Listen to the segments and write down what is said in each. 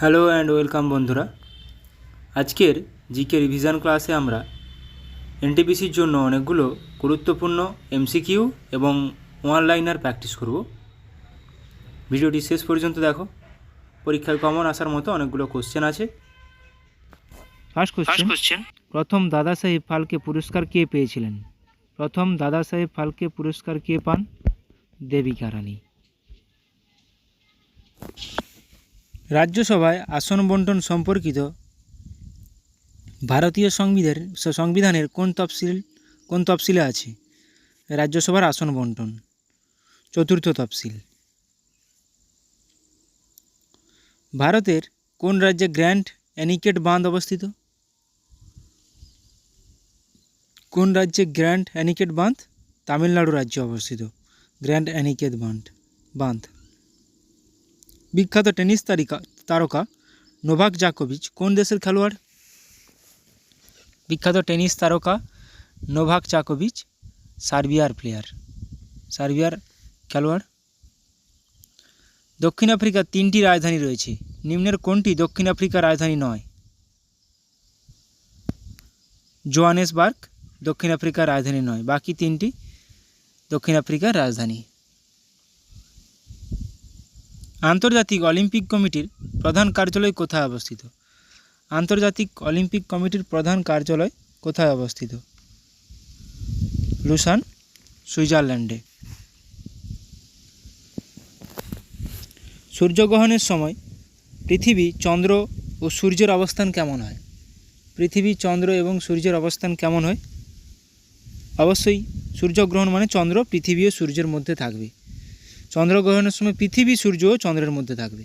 Hello and welcome বন্ধুরা। আজকের GK revision ক্লাসে আমরা এনটিপিসির জন্য অনেকগুলো গুরুত্বপূর্ণ এমসিকিউ এবং ওয়ান লাইনার প্র্যাকটিস করব। ভিডিওটি শেষ পর্যন্ত দেখো। পরীক্ষায় কমন আসার মতো অনেকগুলো কোশ্চেন আছে। ফার্স্ট কোশ্চেন, প্রথম দাদাসাহেব ফালকে পুরস্কার কে পেয়েছিলেন? প্রথম দাদাসাহেব ফালকে পুরস্কার কে পান? দেবিকা রানী। রাজ্যসভায় আসন বন্টন সম্পর্কিত ভারতীয় সংবিধানের কোন তফসিলে আছে? রাজ্যসভার আসন বন্টন, চতুর্থ তফসিল। ভারতের কোন রাজ্যে গ্র্যান্ড অ্যানিকেট বাঁধ অবস্থিত? কোন রাজ্যে গ্র্যান্ড অ্যানিকেট বাঁধ? তামিলনাড়ু রাজ্যে অবস্থিত গ্র্যান্ড অ্যানিকেট বাঁধ। বিখ্যাত টেনিস তারকা নোভাক জোকোভিচ কোন দেশের খেলোয়াড়? বিখ্যাত টেনিস তারকা নোভাক জোকোভিচ সার্বিয়ার খেলোয়াড়। দক্ষিণ আফ্রিকার 3টি রাজধানী রয়েছে, নিম্নের কোনটি দক্ষিণ আফ্রিকার রাজধানী নয়? জোহানেসবার্গ দক্ষিণ আফ্রিকার রাজধানী নয়, বাকি 3টি দক্ষিণ আফ্রিকার রাজধানী। আন্তর্জাতিক অলিম্পিক কমিটির প্রধান কার্যালয় কোথায় অবস্থিত? আন্তর্জাতিক অলিম্পিক কমিটির প্রধান কার্যালয় কোথায় অবস্থিত? লুসান, সুইজারল্যান্ডে। সূর্যগ্রহণের সময় পৃথিবী, চন্দ্র ও সূর্যের অবস্থান কেমন হয়? পৃথিবী, চন্দ্র এবং সূর্যের অবস্থান কেমন হয়? অবশ্যই সূর্যগ্রহণ মানে চন্দ্র, পৃথিবী ও সূর্যের মধ্যে থাকবে। চন্দ্রগ্রহণের সময় পৃথিবী, সূর্য ও চন্দ্রের মধ্যে থাকবে।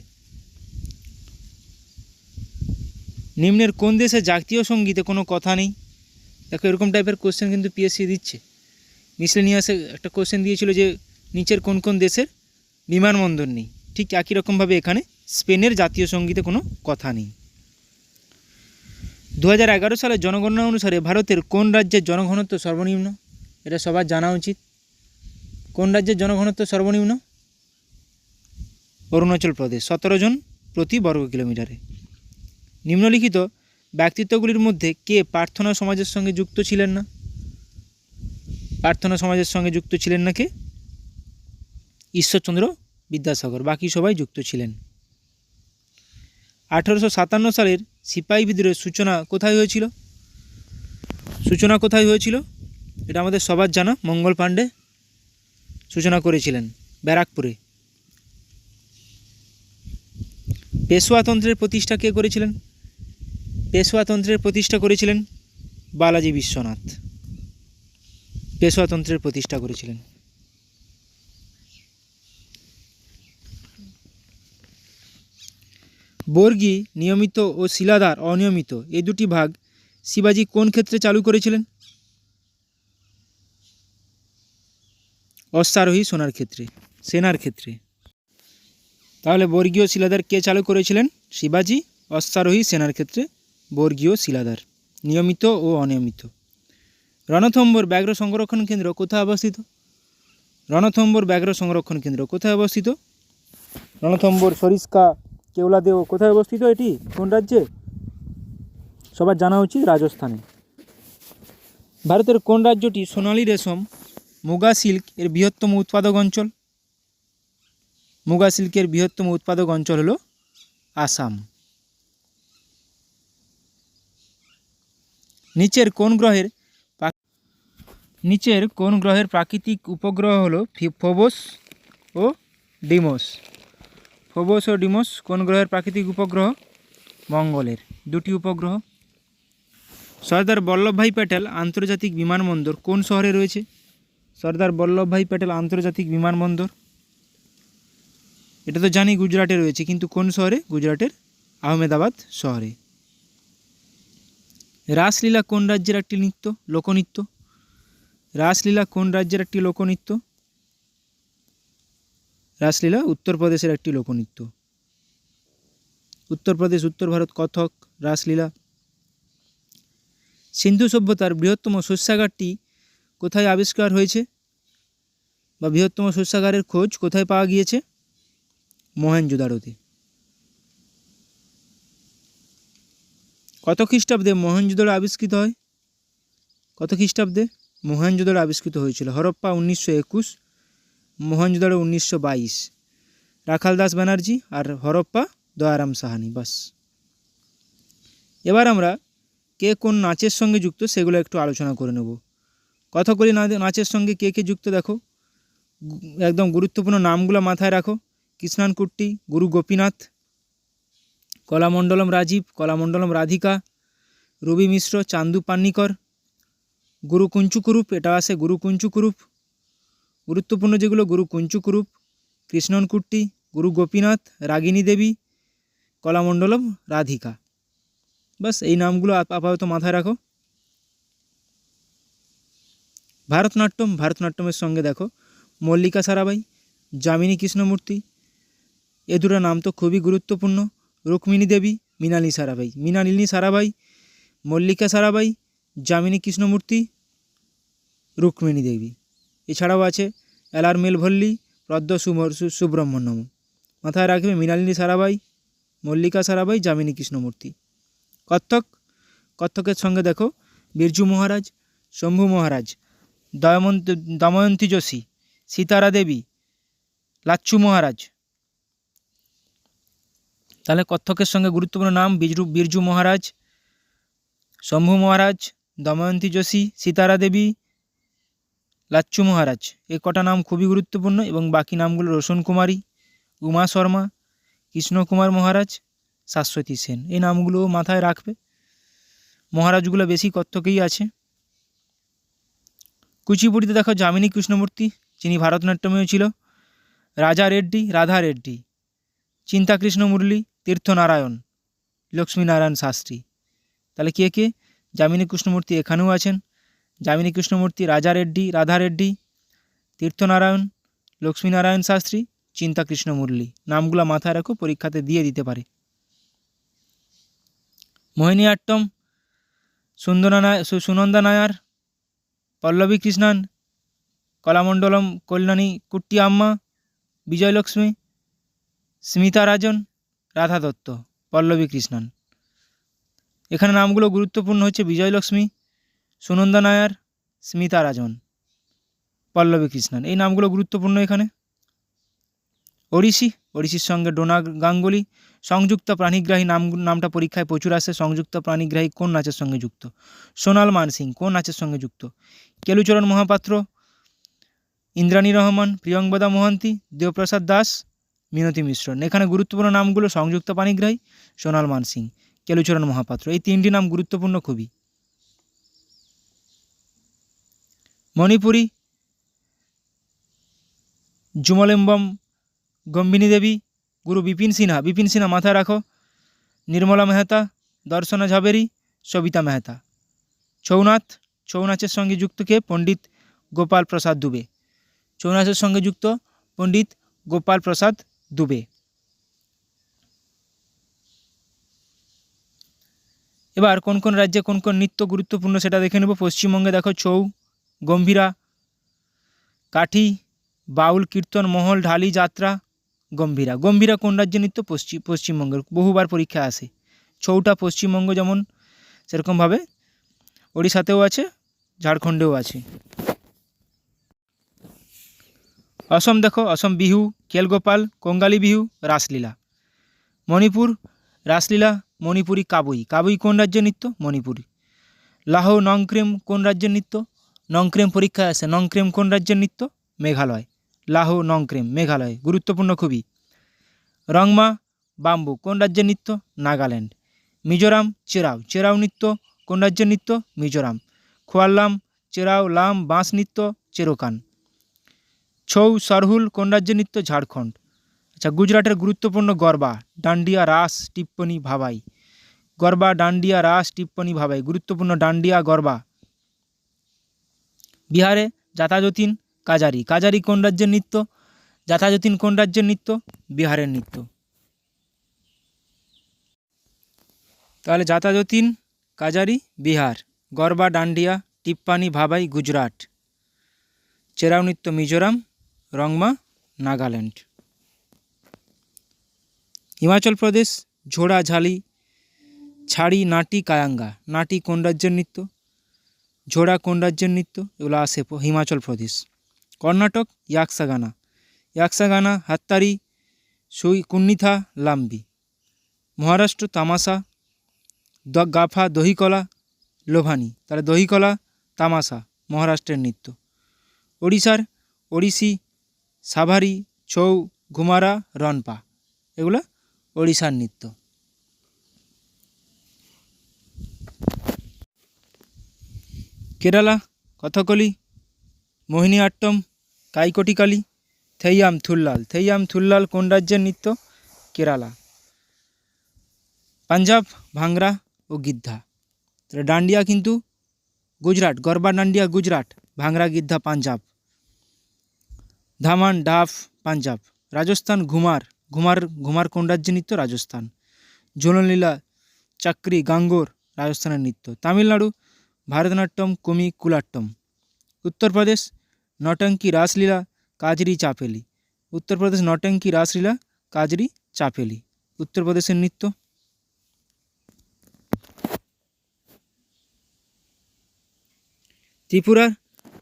নিম্নের কোন দেশে জাতীয় সঙ্গীতে কোনো কথা নেই? দেখো, এরকম টাইপের কোশ্চেন কিন্তু পিএসসি দিচ্ছে। মিসেলেনিয়াসে একটা কোশ্চেন দিয়েছিল যে নিচের কোন কোন দেশের বিমানবন্দর নেই, ঠিক একই রকমভাবে এখানে স্পেনের জাতীয় সঙ্গীতে কোনো কথা নেই। 2011 সালের জনগণনা অনুসারে ভারতের কোন রাজ্যের জনঘনত্ব সর্বনিম্ন? এটা সবার জানা উচিত। কোন রাজ্যের জনঘনত্ব সর্বনিম্ন? অরুণাচল প্রদেশ, 17 জন প্রতি বর্গ কিলোমিটারে। নিম্নলিখিত ব্যক্তিত্বগুলির মধ্যে কে প্রার্থনা সমাজের সঙ্গে যুক্ত ছিলেন না? প্রার্থনা সমাজের সঙ্গে যুক্ত ছিলেন না কে? ঈশ্বরচন্দ্র বিদ্যাসাগর, বাকি সবাই যুক্ত ছিলেন। 1857 সালের সিপাহী বিদ্রোহের সূচনা কোথায় হয়েছিল? এটা আমাদের সবার জানা, মঙ্গল পাণ্ডে সূচনা করেছিলেন ব্যারাকপুরে। পেশওয়াতন্ত্রের প্রতিষ্ঠা কে করেছিলেন? পেশওয়াতন্ত্রের প্রতিষ্ঠা করেছিলেন বালাজি বিশ্বনাথ। পেশওয়াতন্ত্রের প্রতিষ্ঠা করেছিলেন। বর্গী নিয়মিত ও শিলাদার অনিয়মিত, এই দুটি ভাগ শিবাজি কোন ক্ষেত্রে চালু করেছিলেন? অশ্বারোহী সেনার ক্ষেত্রে। তাহলে বর্গীয় শিলাদার কে চালু করেছিলেন? শিবাজি। অশ্বারোহী সেনার ক্ষেত্রে বর্গীয় শিলাদার, নিয়মিত ও অনিয়মিত। রণথম্বর ব্যাঘ্র সংরক্ষণ কেন্দ্র কোথায় অবস্থিত? রণথম্বর সরিস্কা কেওলাদেও কোথায় অবস্থিত? এটি কোন রাজ্যে? সবার জানা উচিত, রাজস্থানে। ভারতের কোন রাজ্যটি সোনালী রেশম মুগা সিল্ক এর বৃহত্তম উৎপাদক অঞ্চল? মুগা সিল্কের বৃহত্তম উৎপাদক অঞ্চল হল আসাম। নিচের কোন গ্রহের প্রাকৃতিক উপগ্রহ হল ফোবস ও ডিমোস? ফোবস ও ডিমোস কোন গ্রহের প্রাকৃতিক উপগ্রহ? মঙ্গলের 2টি উপগ্রহ। সর্দার বল্লভভাই প্যাটেল আন্তর্জাতিক বিমানবন্দর কোন শহরে রয়েছে? সর্দার বল্লভভাই প্যাটেল আন্তর্জাতিক বিমানবন্দর, এটা তো জানি গুজরাটে রয়েছে, কিন্তু কোন শহরে? গুজরাটের আহমেদাবাদ শহরে। রাসলীলা কোন রাজ্যের একটি লোকনৃত্য? রাসলীলা কোন রাজ্যের একটি লোকনৃত্য? রাসলীলা উত্তরপ্রদেশের একটি লোকনৃত্য। উত্তরপ্রদেশ, উত্তর ভারত, কথক, রাসলীলা। সিন্ধু সভ্যতার বৃহত্তম শস্যাগারটি কোথায় আবিষ্কার হয়েছে, বা বৃহত্তম শস্যাগারের খোঁজ কোথায় পাওয়া গিয়েছে? মহেঞ্জোদারোতে। কত খ্রিস্টাব্দে মহেঞ্জোদড়ো আবিষ্কৃত হয়? কত খ্রিস্টাব্দে মহেঞ্জোদড়ো আবিষ্কৃত হয়েছিল? হরপ্পা 1921, মহেঞ্জোদড়ো 1922। রাখাল দাস ব্যানার্জি আর হরপ্পা দয়ারাম সাহানি। বাস। এবার আমরা কে কোন নাচের সঙ্গে যুক্ত সেগুলো একটু আলোচনা করে নেব। কথাকলি নাচের সঙ্গে কে কে যুক্ত দেখো, একদম গুরুত্বপূর্ণ নামগুলো মাথায় রাখো। কৃষ্ণান কুট্টি, গুরু গোপীনাথ, কলামণ্ডলম রাজীব, কলামণ্ডলম রাধিকা, রবি মিশ্র, চান্দু পান্নিকর, গুরু কুঞ্চুকুরুপ, এটা আসে গুরু কুঞ্চুকুরুপ। গুরুত্বপূর্ণ যেগুলো, গুরু কুঞ্চুকুরুপ, কৃষ্ণন কুট্টি, গুরু গোপীনাথ, রাগিনী দেবী, কলামণ্ডলম রাধিকা। বাস, এই নামগুলো আপাতত মাথায় রাখো। ভারতনাট্যম, ভারতনাট্যমের সঙ্গে দেখো মল্লিকা সারাবাই, যামিনী কৃষ্ণমূর্তি, এ দুটো নাম তো খুবই গুরুত্বপূর্ণ। রুক্মিণী দেবী, মৃণালিনী সারাবাই, মৃণালিনী সারাবাই, মল্লিকা সারাবাই, যামিনী কৃষ্ণমূর্তি, রুক্মিণী দেবী। এছাড়াও আছে এলার মেলভল্লী, পদ্ম সুব্রহ্মণ্যম। মাথায় রাখবে মৃণালিনী সারাবাই, মল্লিকা সারাবাই, যামিনী কৃষ্ণমূর্তি। কত্থক, কত্থকের সঙ্গে দেখো বিরজু মহারাজ, শম্ভু মহারাজ, দময়ন্তী যোশী, সীতারা দেবী, লাচ্ছু মহারাজ। তাহলে কত্থকের সঙ্গে গুরুত্বপূর্ণ নাম বিরজু মহারাজ, শম্ভু মহারাজ, দময়ন্তী যোশী, সীতারা দেবী, লাচ্ছু মহারাজ। এই কটা নাম খুবই গুরুত্বপূর্ণ এবং বাকি নামগুলো রোশন কুমারী, উমা শর্মা, কৃষ্ণকুমার মহারাজ, শাশ্বতী সেন। এই নামগুলো মাথায় রাখবে। মহারাজগুলো বেশি কত্থকেই আছে। কুচিপুড়িতে দেখো যামিনী কৃষ্ণমূর্তি, যিনি ভারতনাট্যমেও ছিল, রাজা রেড্ডি, রাধা রেড্ডি, চিন্তাকৃষ্ণ মুরলী, তীর্থনারায়ণ, লক্ষ্মীনারায়ণ শাস্ত্রী। তাহলে কে কে? যামিনী কৃষ্ণমূর্তি এখানেও আছেন। যামিনী কৃষ্ণমূর্তি, রাজা রেড্ডি, রাধা রেড্ডি, তীর্থনারায়ণ, লক্ষ্মীনারায়ণ শাস্ত্রী, চিন্তাকৃষ্ণ মুরলী। নামগুলো মাথায় রাখো, পরীক্ষাতে দিয়ে দিতে পারে। মোহিনীআট্টম, সুনন্দা নায়ার, পল্লবী কৃষ্ণান, কলামণ্ডলম কল্যাণী কুট্টি আম্মা, বিজয়লক্ষ্মী, স্মিতা রাজন, রাধা দত্ত, পল্লবী কৃষ্ণান। এখানে নামগুলো গুরুত্বপূর্ণ হচ্ছে বিজয়লক্ষ্মী, সুনন্দা নায়ার, স্মিতা রাজন, পল্লবী কৃষ্ণান। এই নামগুলো গুরুত্বপূর্ণ এখানে। ওড়িশি, ওড়িশির সঙ্গে ডোনা গাঙ্গুলি। সংযুক্ত প্রাণীগ্রাহী নামটা পরীক্ষায় প্রচুর আসে। সংযুক্ত প্রাণীগ্রাহী কোন নাচের সঙ্গে যুক্ত? সোনাল মানসিং কোন নাচের সঙ্গে যুক্ত? কেলুচরণ মহাপাত্র, ইন্দ্রাণী রহমান, প্রিয়ঙ্বদা মোহান্তি, দেবপ্রসাদ দাস, মিনতি মিশ্রণ। এখানে গুরুত্বপূর্ণ নামগুলো সংযুক্ত প্রাণীগ্রাহী, সোনাল মানসিং, কেলুচরণ মহাপাত্র। এই তিনটি নাম গুরুত্বপূর্ণ খুবই। মণিপুরী, জুমলেম্বম গম্বিনী দেবী, গুরু বিপিন সিনহা। বিপিন সিনহা মাথায় রাখো। নির্মলা মেহতা, দর্শনা ঝাবেরি, সবিতা মেহতা। ছৌ নাচ, ছৌ নাচের সঙ্গে যুক্ত কে? পণ্ডিত গোপাল প্রসাদ দুবে। ছৌ নাচের সঙ্গে যুক্ত পণ্ডিত গোপাল প্রসাদ দুবে। এবার কোন কোন রাজ্যে কোন কোন নৃত্য গুরুত্বপূর্ণ সেটা দেখে নেব। পশ্চিমবঙ্গে দেখো ছৌ, গম্ভীরা, কাঠি, বাউল, কীর্তন, মহল, ঢালি, যাত্রা, গম্ভীরা। গম্ভীরা কোন রাজ্যের নৃত্য? পশ্চিমবঙ্গের, বহুবার পরীক্ষা আসে। ছৌটা পশ্চিমবঙ্গ যেমন, সেরকমভাবে ওড়িশাতেও আছে, ঝাড়খণ্ডেও আছে। অসম দেখো, অসম বিহু, খেলগোপাল, কঙ্গালী বিহু, রাসলীলা। মণিপুর, রাসলীলা, মণিপুরি কাবুই। কাবুই কোন রাজ্যের নৃত্য? মণিপুরি। লাহো নংক্রেম কোন রাজ্যের নৃত্য? নংক্রেম পরীক্ষায় আসে। নংক্রেম কোন রাজ্যের নৃত্য? মেঘালয়। লাহো নংক্রেম, মেঘালয়, গুরুত্বপূর্ণ খুবই। রংমা, বাম্বু কোন রাজ্যের নৃত্য? নাগাল্যান্ড। মিজোরাম, চেরাও, চেরাও নৃত্য কোন রাজ্যের নৃত্য? মিজোরাম। খোয়াল্লাম, চেরাও, লাম, বাঁশ নৃত্য, চেরোকান। ছৌ, সরহুল কোন রাজ্যের নৃত্য? ঝাড়খণ্ড। আচ্ছা, গুজরাটের গুরুত্বপূর্ণ গরবা, ডান্ডিয়া, রাস, টিপ্পনি, ভাবাই। গরবা, ডান্ডিয়া, রাস, টিপ্পনি, ভাবাই, গুরুত্বপূর্ণ ডান্ডিয়া, গরবা। বিহারে যাতাযতীন, কাজারি। কাজারি কোন রাজ্যের নৃত্য? যাতাযতীন কোন রাজ্যের নৃত্য? বিহারের নৃত্য। তাহলে যাতাযতীন, কাজারি, বিহার। গরবা, ডান্ডিয়া, টিপ্পানি, ভাবাই, গুজরাট। চেরাও নৃত্য, মিজোরাম। রংমা, নাগাল্যান্ড। হিমাচল প্রদেশ ঝোড়া, ঝালি, ছাড়ি, নাটি, কায়াঙ্গা। নাটি কোন রাজ্যের নৃত্য? ঝোড়া কোন রাজ্যের নৃত্য? এগুলো আসে হিমাচল প্রদেশ। কর্ণাটক ইয়াক্সাগানা। ইয়াক্সাগানা হাত্তারি, সুই, কুন্নিথা, লাম্বি। মহারাষ্ট্র তামাশা, গাফা, দহিকলা, লোভানি। তাহলে দহিকলা, তামাশা মহারাষ্ট্রের নৃত্য। ওড়িশার ওড়িশি, সাভারি, ছৌ, ঘুমারা, রনপা। এগুলো ওড়িশার নৃত্য। কেরালা কথকলি, মোহিনীআট্টম, কাইকটিকালি, থেইয়াম থুল্লাল। থেইয়াম থুল্লাল কোন রাজ্যের নৃত্য? কেরালা। পাঞ্জাব ভাংরা ও গিদ্ধা। তাহলে ডান্ডিয়া কিন্তু গুজরাট, গরবা ডান্ডিয়া গুজরাট, ভাংরা গিদ্ধা পাঞ্জাব। ধামান ডাফ পাঞ্জাব। রাজস্থান ঘুমার। ঘুমার কোন রাজ্যের নৃত্য? রাজস্থান। ঝোলনলীলা, চাকরি, গাঙ্গোর রাজস্থানের নৃত্য। তামিলনাড়ু ভারতনাট্যম, কুমি, কুলাট্টম। উত্তরপ্রদেশ নটঙ্কি, রাসলীলা, কাজরি, চাপেলি। উত্তরপ্রদেশ নটঙ্কি, রাসলীলা, কাজরি, চাপেলি উত্তরপ্রদেশের নৃত্য। ত্রিপুরার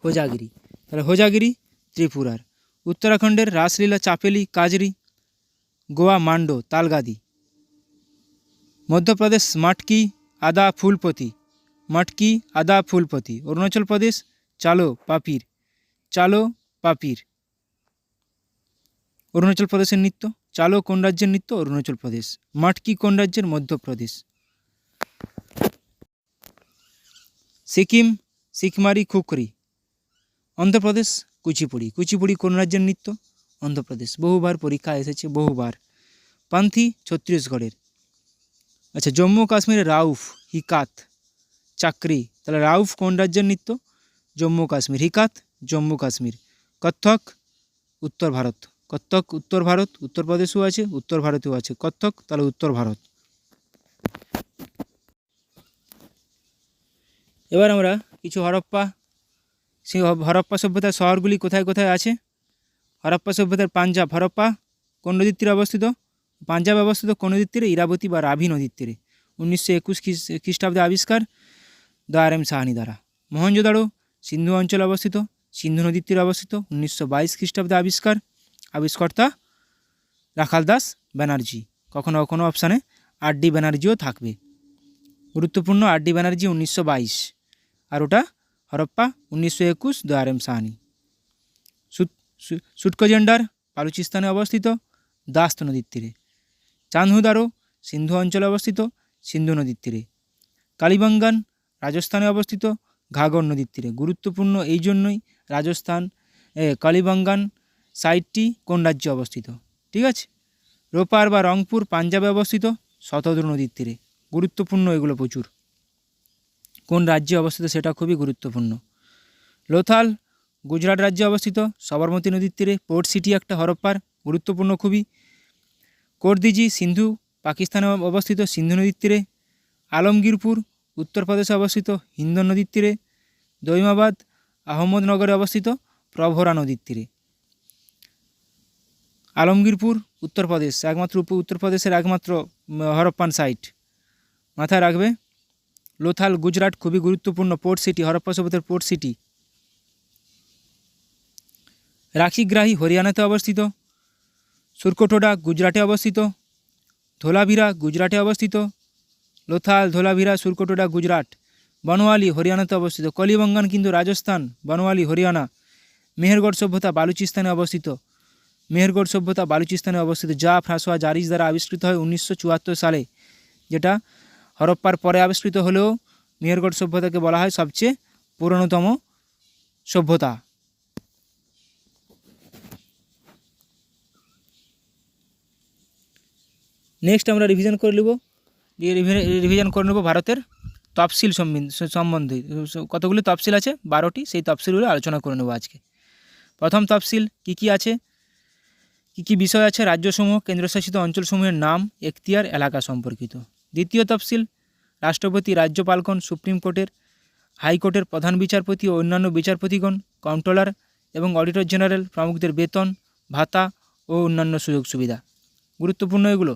হোজাগিরি। তাহলে হোজাগিরি ত্রিপুরার। উত্তরাখণ্ডের রাসলীলা, চাপেলি, কাজরি। গোয়া মান্ডো, তালগাদি। মধ্যপ্রদেশ মাটকি, আদা, ফুলপতি। মাটকি, আদা, ফুলপতি। অরুণাচল প্রদেশ চালো, পাপির। চালো, পাপির অরুণাচল প্রদেশের নৃত্য। চালো কোন রাজ্যের নৃত্য? অরুণাচল প্রদেশ। মাটকি কোন রাজ্যের? মধ্যপ্রদেশ। সিকিম সিকমারি, খুকরি। অন্ধ্রপ্রদেশ কুচিপুড়ি। কুচিপুড়ি কোন রাজ্যের নৃত্য? অন্ধ্রপ্রদেশ। বহুবার পরীক্ষা এসেছে, বহুবার। পান্থি ছত্তিশগড়ের। আচ্ছা, জম্মু কাশ্মীরে রাউফ, হিকাত, চাকরি। তাহলে রাউফ কোন রাজ্যের নৃত্য? জম্মু কাশ্মীর। হিকাত জম্মু কাশ্মীর। কত্থক উত্তর ভারত। কত্থক উত্তর ভারত, উত্তরপ্রদেশেও আছে, উত্তর ভারতেও আছে কত্থক, তাহলে উত্তর ভারত। এবার আমরা কিছু হরপ্পা, সেই হরপ্পা সভ্যতার শহরগুলি কোথায় কোথায় আছে। হরপ্পা সভ্যতার পাঞ্জাব, হরপ্পা কোন নদীর তীরে অবস্থিত? পাঞ্জাবে অবস্থিত। কোন নদীর তীরে? ইরাবতী বা রাভি নদীর তীরে। 1921 খ্রিস্টাব্দে আবিষ্কার দয়ারাম সাহানি দ্বারা। মহেঞ্জোদাড়ো সিন্ধু অঞ্চলে অবস্থিত, সিন্ধু নদীর তীরে অবস্থিত। 1922 খ্রিস্টাব্দে আবিষ্কার। আবিষ্কর্তা রাখাল দাস ব্যানার্জি। কখনো কখনো অপশানে আর.ডি. ব্যানার্জিও থাকবে। গুরুত্বপূর্ণ আর.ডি. ব্যানার্জি 1922, আর ওটা হরপ্পা 1921 দয়ারাম সাহানি। সুটকোজেন্ডার বালুচিস্তানে অবস্থিত, দাস্ত নদীর তীরে। চাঁদহুদারো সিন্ধু অঞ্চলে অবস্থিত, সিন্ধু নদীর তীরে। কালিবাঙ্গান রাজস্থানে অবস্থিত, ঘাঘর নদীর তীরে। গুরুত্বপূর্ণ এই জন্যই রাজস্থান কালিবাঙ্গান সাইটটি কোন রাজ্যে অবস্থিত, ঠিক আছে। রোপার বা রংপুর পাঞ্জাবে অবস্থিত, শতদ্রু নদীর তীরে। গুরুত্বপূর্ণ এগুলো প্রচুর। কোন রাজ্যে অবস্থিত সেটা খুবই গুরুত্বপূর্ণ। লোথাল গুজরাট রাজ্যে অবস্থিত, সবরমতী নদীর তীরে। পোর্ট সিটি একটা হরপ্পার, গুরুত্বপূর্ণ খুবই। কোরদিজি সিন্ধু পাকিস্তানে অবস্থিত, সিন্ধু নদীর তীরে। আলমগীরপুর উত্তরপ্রদেশে অবস্থিত, হিন্দন নদীর তীরে। দৈমাবাদ আহমদনগরে অবস্থিত, প্রভরা নদীর তীরে। আলমগীরপুর উত্তরপ্রদেশ, একমাত্র উত্তরপ্রদেশের একমাত্র হরপ্পান সাইট, মাথায় রাখবে। লোথাল গুজরাট খুবই গুরুত্বপূর্ণ পোর্ট সিটি, হরপ্পা সভ্যতার পোর্ট সিটি। রাখিগ্রাহী হরিয়ানাতে অবস্থিত। সুরকোটোডা গুজরাটে অবস্থিত। ধোলাভিরা গুজরাটে অবস্থিত। লোথাল, ধোলাভিরা, সুরকোটোডা গুজরাট। বনওয়ালি হরিয়ানাতে অবস্থিত। কলিবঙ্গান কিন্তু রাজস্থান, বনওয়ালি হরিয়ানা। মেহেরগড় সভ্যতা বালুচিস্তানে অবস্থিত। মেহেরগড় সভ্যতা বালুচিস্তানে অবস্থিত, যা ফ্রাঁসোয়া জারিস দ্বারা আবিষ্কৃত হয় 1974 সালে। যেটা হরপ্পার পরে আবিষ্কৃত হলেও মেহেরগড় সভ্যতাকে বলা হয় সবচেয়ে পুরনোতম সভ্যতা। নেক্সট আমরা রিভিশন করে নেব ভারতের তফসিল সম্বন্ধে। কতগুলি তফসিল আছে? 12টি। সেই তফসিলগুলো আলোচনা করে নেব আজকে। প্রথম তফসিল কী কী আছে, কী কী বিষয় আছে? রাজ্যসমূহ, কেন্দ্রশাসিত অঞ্চলসমূহের নাম, এখতিয়ার, এলাকা সম্পর্কিত। দ্বিতীয় তফসিল রাষ্ট্রপতি, রাজ্যপালগণ, সুপ্রিম কোর্টের, হাইকোর্টের প্রধান বিচারপতি ও অন্যান্য বিচারপতিগণ, কন্ট্রোলার এবং অডিটর জেনারেল প্রমুখদের বেতন, ভাতা ও অন্যান্য সুযোগ সুবিধা। গুরুত্বপূর্ণ এগুলো।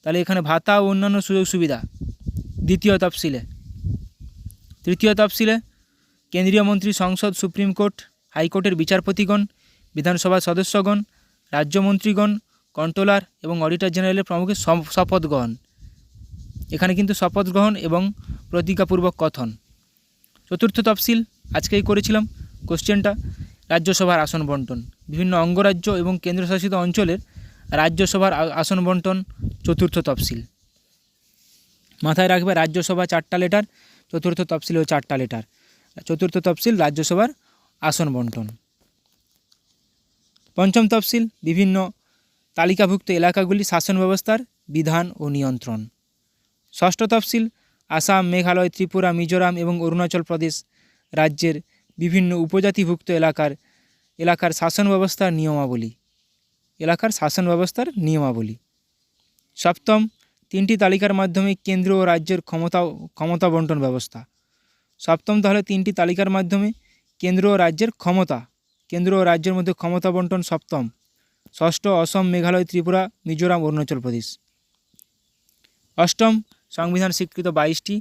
তাহলে এখানে ভাতা ও অন্যান্য সুযোগ সুবিধা দ্বিতীয় তফসিলে। তৃতীয় তফসিলে কেন্দ্রীয় মন্ত্রী, সংসদ, সুপ্রিম কোর্ট, হাইকোর্টের বিচারপতিগণ, বিধানসভার সদস্যগণ, রাজ্যমন্ত্রীগণ, কন্ট্রোলার এবং অডিটর জেনারেলের প্রমুখের শপথ গ্রহণ। এখানে কিন্তু শপথ গ্রহণ এবং প্রতিজ্ঞাপূর্বক কথন। চতুর্থ তফসিল আজকেই করেছিলাম কোশ্চেনটা, রাজ্যসভার আসন বন্টন। বিভিন্ন অঙ্গরাজ্য এবং কেন্দ্রশাসিত অঞ্চলের রাজ্যসভার আসন বন্টন চতুর্থ তফসিল। মাথায় রাখবে রাজ্যসভা 4টা লেটার, চতুর্থ তফসিলেও 4টা লেটার। চতুর্থ তফসিল রাজ্যসভার আসন বন্টন। পঞ্চম তফসিল বিভিন্ন তালিকাভুক্ত এলাকাগুলি শাসন ব্যবস্থার বিধান ও নিয়ন্ত্রণ। ষষ্ঠ তফসিল আসাম, মেঘালয়, ত্রিপুরা, মিজোরাম এবং অরুণাচল প্রদেশ রাজ্যের বিভিন্ন উপজাতিভুক্ত এলাকার শাসন ব্যবস্থার নিয়মাবলী। সপ্তম 3টি তালিকার মাধ্যমে কেন্দ্র ও রাজ্যের ক্ষমতা বন্টন ব্যবস্থা। সপ্তম তাহলে 3টি তালিকার মাধ্যমে কেন্দ্র ও রাজ্যের মধ্যে ক্ষমতা বন্টন সপ্তম। ষষ্ঠ অসম, মেঘালয়, ত্রিপুরা, মিজোরাম, অরুণাচল প্রদেশ। অষ্টম সংবিধান স্বীকৃত 22টি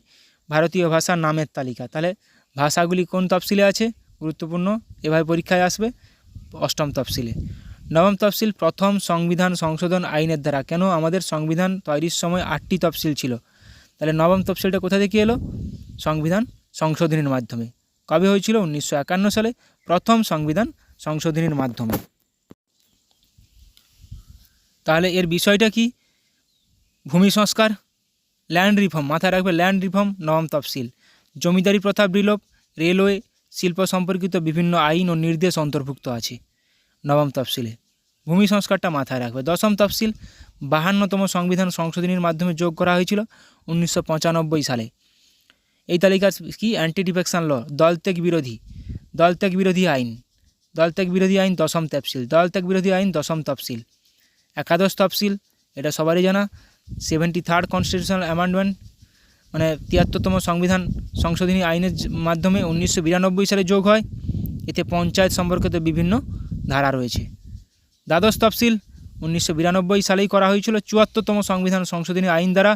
ভারতীয় ভাষার নামের তালিকা। তাহলে ভাষাগুলি কোন তফসিলে আছে? গুরুত্বপূর্ণ, এভাবে পরীক্ষায় আসবে অষ্টম তফসিলে। নবম তফসিল প্রথম সংবিধান সংশোধন আইনের দ্বারা। কেন? আমাদের সংবিধান তৈরির সময় 8টি তফসিল ছিল, তাহলে নবম তফসিলটা কোথা থেকে এলো? সংবিধান সংশোধনীর মাধ্যমে। কবে হয়েছিল? 1951 সালে প্রথম সংবিধান সংশোধনীর মাধ্যমে। তাহলে এর বিষয়টা কি? ভূমি সংস্কার, ল্যান্ড রিফর্ম। মাথায় রাখবে ল্যান্ড রিফর্ম নবম তফসিল। জমিদারি প্রথা বিলোপ, রেলওয়ে, শিল্প সম্পর্কিত বিভিন্ন আইন ও নির্দেশ অন্তর্ভুক্ত আছে নবম তফসিলে। ভূমি সংস্কারটা মাথায় রাখবে। দশম তফসিল 52তম সংবিধান সংশোধনীর মাধ্যমে যোগ করা হয়েছিল 1995 সালে। এই তালিকা কি? অ্যান্টি ডিফেকশন ল, দলত্যাগ বিরোধী আইন দশম তফসিল। একাদশ তফসিল, এটা সবারই জানা, 73rd কনস্টিটিউশনাল অ্যামেন্ডমেন্ট, মানে 73তম সংবিধান সংশোধনী আইনের মাধ্যমে 1992 সালে যোগ হয়। এতে পঞ্চায়েত সম্পর্কিত বিভিন্ন ধারা রয়েছে। দ্বাদশ তফসিল 1992 সালেই করা হয়েছিল 74তম সংবিধান সংশোধনী আইন দ্বারা।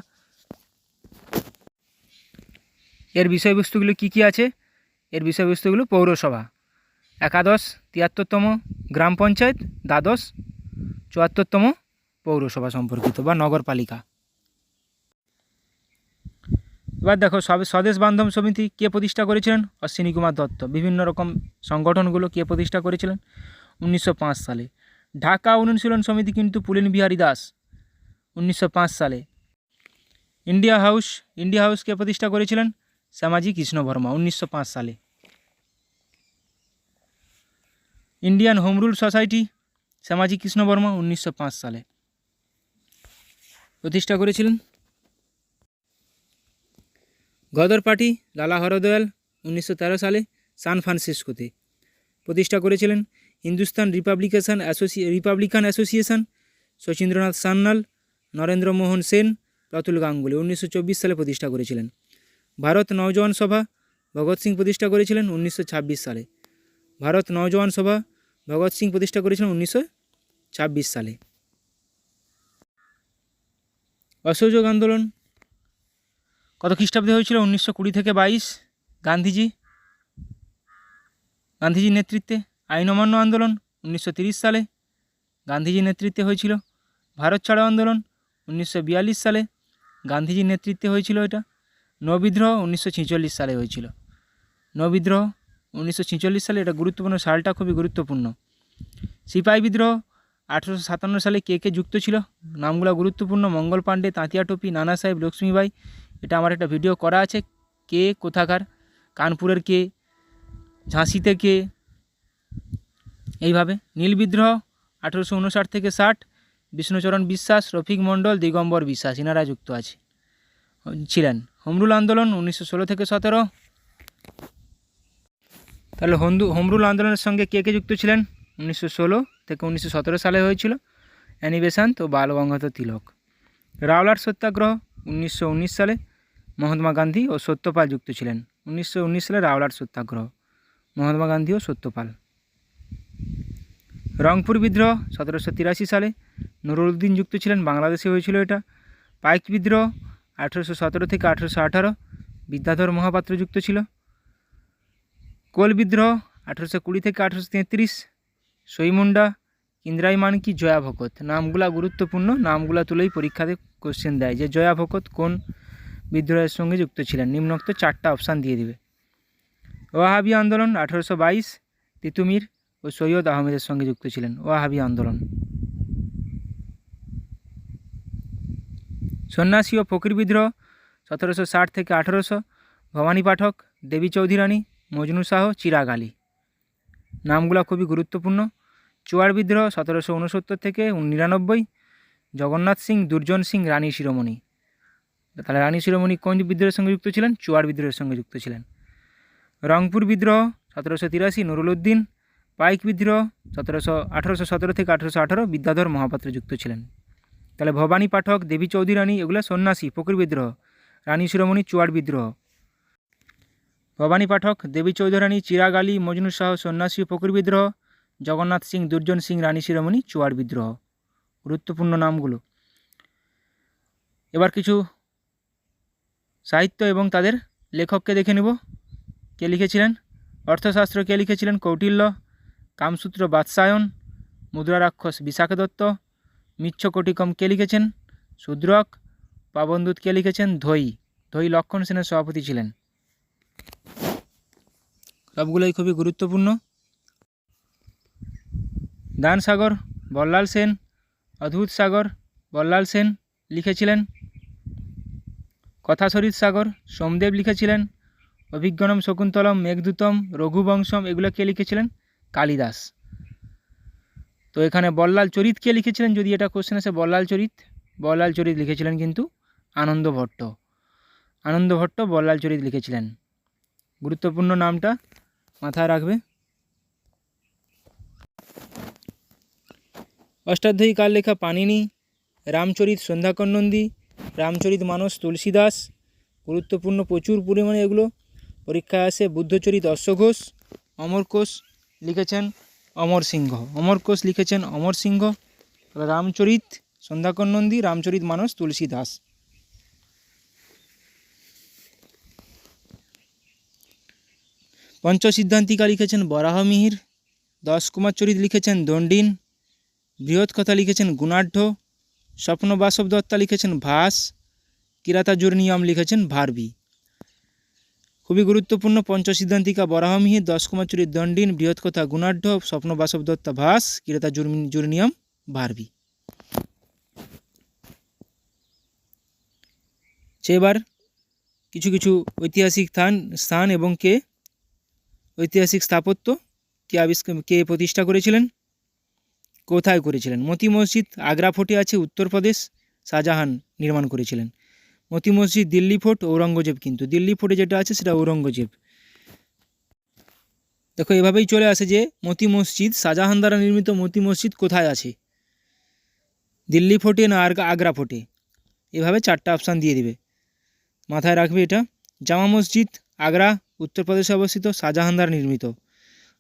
এর বিষয়বস্তুগুলো কি আছে? এর বিষয়বস্তুগুলো পৌরসভা, একাদশ 73তম গ্রাম পঞ্চায়েত, দ্বাদশ 74তম পৌরসভা সম্পর্কিত বা নগরপালিকা। এবার দেখো স্বদেশ বান্ধব সমিতি কে প্রতিষ্ঠা করেছিলেন? অশ্বিনী কুমার দত্ত। বিভিন্ন রকম সংগঠনগুলো কে প্রতিষ্ঠা করেছিলেন? 1905 সালে। ঢাকা অনুশীলন সমিতি কিন্তু পুলিন বিহারী দাস, 1905 সালে। ইন্ডিয়া হাউস কে প্রতিষ্ঠা করেছিলেন? শ্যামাজি কৃষ্ণ বর্মা, 1905 সালে। Indian home rule society Shyamaji Krishna Varma 1905 সালে প্রতিষ্ঠা করেছিলেন। গদর পার্টি লালা হরদয়াল 1913 সালে সান ফ্রান্সিসকোতে প্রতিষ্ঠা করেছিলেন। হিন্দুস্তান রিপাবলিকান অ্যাসোসিয়েশন শচীন্দ্রনাথ সান্যাল, নরেন্দ্র মোহন সেন, প্রতুল গাঙ্গুলি 1924 সালে প্রতিষ্ঠা করেছিলেন। ভারত নওজওয়ান সভা ভগৎ সিং প্রতিষ্ঠা করেছিলেন 1926 সালে। ভারত নওজওয়ান সভা ভগৎ সিং প্রতিষ্ঠা করেছিলেন 1926 সালে। অসহযোগ আন্দোলন কত খ্রিস্টাব্দে হয়েছিল? 1920 থেকে 22। গান্ধীজির নেতৃত্বে। আইন অমান্য আন্দোলন 1930 সালে গান্ধীজির নেতৃত্বে হয়েছিল। ভারত ছাড়ো আন্দোলন 1942 সালে গান্ধীজির নেতৃত্বে হয়েছিল এটা। নৌবিদ্রোহ 1946 সালে হয়েছিল। নৌবিদ্রোহ 1946 সালে, এটা গুরুত্বপূর্ণ, সালটা খুবই গুরুত্বপূর্ণ। সিপাহী বিদ্রোহ 1857 সালে কে যুক্ত ছিল? নামগুলো গুরুত্বপূর্ণ: মঙ্গল পাণ্ডে, তাঁতিয়া টুপি, নানা সাহেব, লক্ষ্মীবাই। এটা আমার একটা ভিডিও করা আছে, কে কোথাকার, কানপুরের কে, ঝাঁসিতে কে, এইভাবে। নীল বিদ্রোহ 1859 থেকে 60 বিষ্ণুচরণ বিশ্বাস, রফিক মণ্ডল, দিগম্বর বিশ্বাস এনারা যুক্ত ছিলেন। হোমরুল আন্দোলন 1916 থেকে 17। তাহলে হোমরুল আন্দোলনের সঙ্গে কে যুক্ত ছিলেন? 1916 থেকে 1917 সালে হয়েছিল অ্যানি বেসান্ত ও বাল গঙ্গাধর তিলক। রাওলাট সত্যাগ্রহ 1919 সালে মহাত্মা গান্ধী ও সত্যপাল যুক্ত ছিলেন। 1919 সালে রাওলাট সত্যাগ্রহ, মহাত্মা গান্ধী ও সত্যপাল। রংপুর বিদ্রোহ 1783 সালে নুরুদ্দিন যুক্ত ছিলেন, বাংলাদেশে হয়েছিল এটা। পাইক বিদ্রোহ 1817 থেকে 1818 বিদ্যাধর মহাপাত্র যুক্ত ছিল। কোল বিদ্রোহ 1820 থেকে 1833 সইমুন্ডা, ইন্দ্রাই মানকি, জয়া ভকত। নামগুলা গুরুত্বপূর্ণ, নামগুলা তুলেই পরীক্ষাতে কোশ্চেন দেয় যে জয়া ভকত কোন বিদ্রোহের সঙ্গে যুক্ত ছিলেন। নিম্নোক্ত 4টা অপশান দিয়ে দিবে। ওয়াহাবি আন্দোলন 1822 তিতুমির ও সৈয়দ আহমেদের সঙ্গে যুক্ত ছিলেন। ওয়াহাবি আন্দোলন। সন্ন্যাসী ও ফকির বিদ্রোহ 1760 থেকে 1800 ভবানী পাঠক, দেবী চৌধুরী রানী, মজনু শাহ, চিরাগ আলী। নামগুলো খুবই গুরুত্বপূর্ণ। চুয়ার বিদ্রোহ 1769 থেকে 99 জগন্নাথ সিং, দুর্জন সিং, রানী শিরোমণি। তাহলে রানী শিরোমণি কোন বিদ্রোহের সঙ্গে যুক্ত ছিলেন? চুয়ার বিদ্রোহের সঙ্গে যুক্ত ছিলেন। রংপুর বিদ্রোহ 1783 নুরুল উদ্দিন। পাইক বিদ্রোহ 1817 থেকে 1818 বিদ্যাধর মহাপাত্র যুক্ত ছিলেন। তাহলে ভবানী পাঠক, দেবী চৌধুরী রানী এগুলো সন্ন্যাসী, ফকির বিদ্রোহ। রানী শিরোমণি চুয়ার বিদ্রোহ। ভবানী পাঠক, দেবী চৌধুরী রানী, চিরাগ আলী, মজনু শাহ সন্ন্যাসী ও ফকির বিদ্রোহ। জগন্নাথ সিং, দুর্জন সিং, রানী শিরোমণি চুয়ার বিদ্রোহ। গুরুত্বপূর্ণ নামগুলো। এবার কিছু সাহিত্য এবং তাদের লেখককে দেখে নেব। কে লিখেছিলেন? অর্থশাস্ত্র কে লিখেছিলেন? কৌটিল্য। কামসূত্র বাৎসায়ন। মুদ্রা রাক্ষস বিশাখা দত্ত। মিচ্ছকটিকম কে লিখেছেন? শূদ্রক। পাবনদূত কে লিখেছেন? ধৈ। ধৈ লক্ষণ সেনের সভাপতি ছিলেন। সবগুলোই খুবই গুরুত্বপূর্ণ। দান সাগর বল্লাল সেন। অদ্ভুত সাগর বল্লাল সেন লিখেছিলেন। কথাশরীর সাগর সোমদেব লিখেছিলেন। অভিজ্ঞানম শকুন্তলম, মেঘদূতম, রঘুবংশম এগুলো কে লিখেছিলেন? কালিদাস। তো এখানে বল্লাল চরিত কে লিখেছিলেন? যদি এটা কোশ্চেন আসে বল্লাল চরিত লিখেছিলেন কিন্তু আনন্দ ভট্ট। আনন্দ ভট্ট বল্লাল চরিত লিখেছিলেন। গুরুত্বপূর্ণ নামটা মাথায় রাখবে। অষ্টাধ্যায়ী কার লেখা? পাণিনি। রামচরিত সন্ধ্যাকর নন্দী। রামচরিত মানস তুলসীদাস। গুরুত্বপূর্ণ, প্রচুর পরিমাণে এগুলো পরীক্ষায় আসে। বুদ্ধচরিত অশ্বঘোষ। অমরকোষ লিখেছেন অমর সিংহ। অমরকোষ লিখেছেন অমর সিংহ। রামচরিত সন্ধ্যাকর নন্দী, রামচরিত মানস তুলসীদাস। পঞ্চসিদ্ধান্তিকা লিখেছেন বরাহমিহির। 10 কুমার চরিত লিখেছেন দণ্ডিন। বৃহৎ কথা লিখেছেন গুণাঢ্য। স্বপ্ন বাসব দত্তা লিখেছেন ভাস। কিরাতাজুর্নিয়ম লিখেছেন ভারবি। খুবই গুরুত্বপূর্ণ। পঞ্চসিদ্ধান্তিকা বরাহমিহির, 10 কুমার চরিত দণ্ডিন, বৃহৎ কথা গুণাঢ্য, স্বপ্ন বাসব দত্তা ভাস, কিরাতাজুর্নিয়ম ভারবি। এবার কিছু কিছু ঐতিহাসিক স্থান এবং ঐতিহাসিক স্থাপত্য কে প্রতিষ্ঠা করেছিলেন, কোথায় করেছিলেন। মতি মসজিদ আগ্রা ফোর্টে আছে, উত্তরপ্রদেশ, শাহজাহান নির্মাণ করেছিলেন। মতি মসজিদ দিল্লি ফোর্ট, ঔরঙ্গজেব। কিন্তু দিল্লি ফোর্টে যেটা আছে সেটা ঔরঙ্গজেব। দেখো এভাবেই চলে আসে যে মতি মসজিদ, শাহজাহান দ্বারা নির্মিত মতি মসজিদ কোথায় আছে, দিল্লি ফোর্টে না আগ্রা ফোর্টে। এভাবে 4টা অপশান দিয়ে দিবে, মাথায় রাখবে এটা। জামা মসজিদ আগ্রা, উত্তরপ্রদেশে অবস্থিত, শাহজাহান দ্বারা নির্মিত।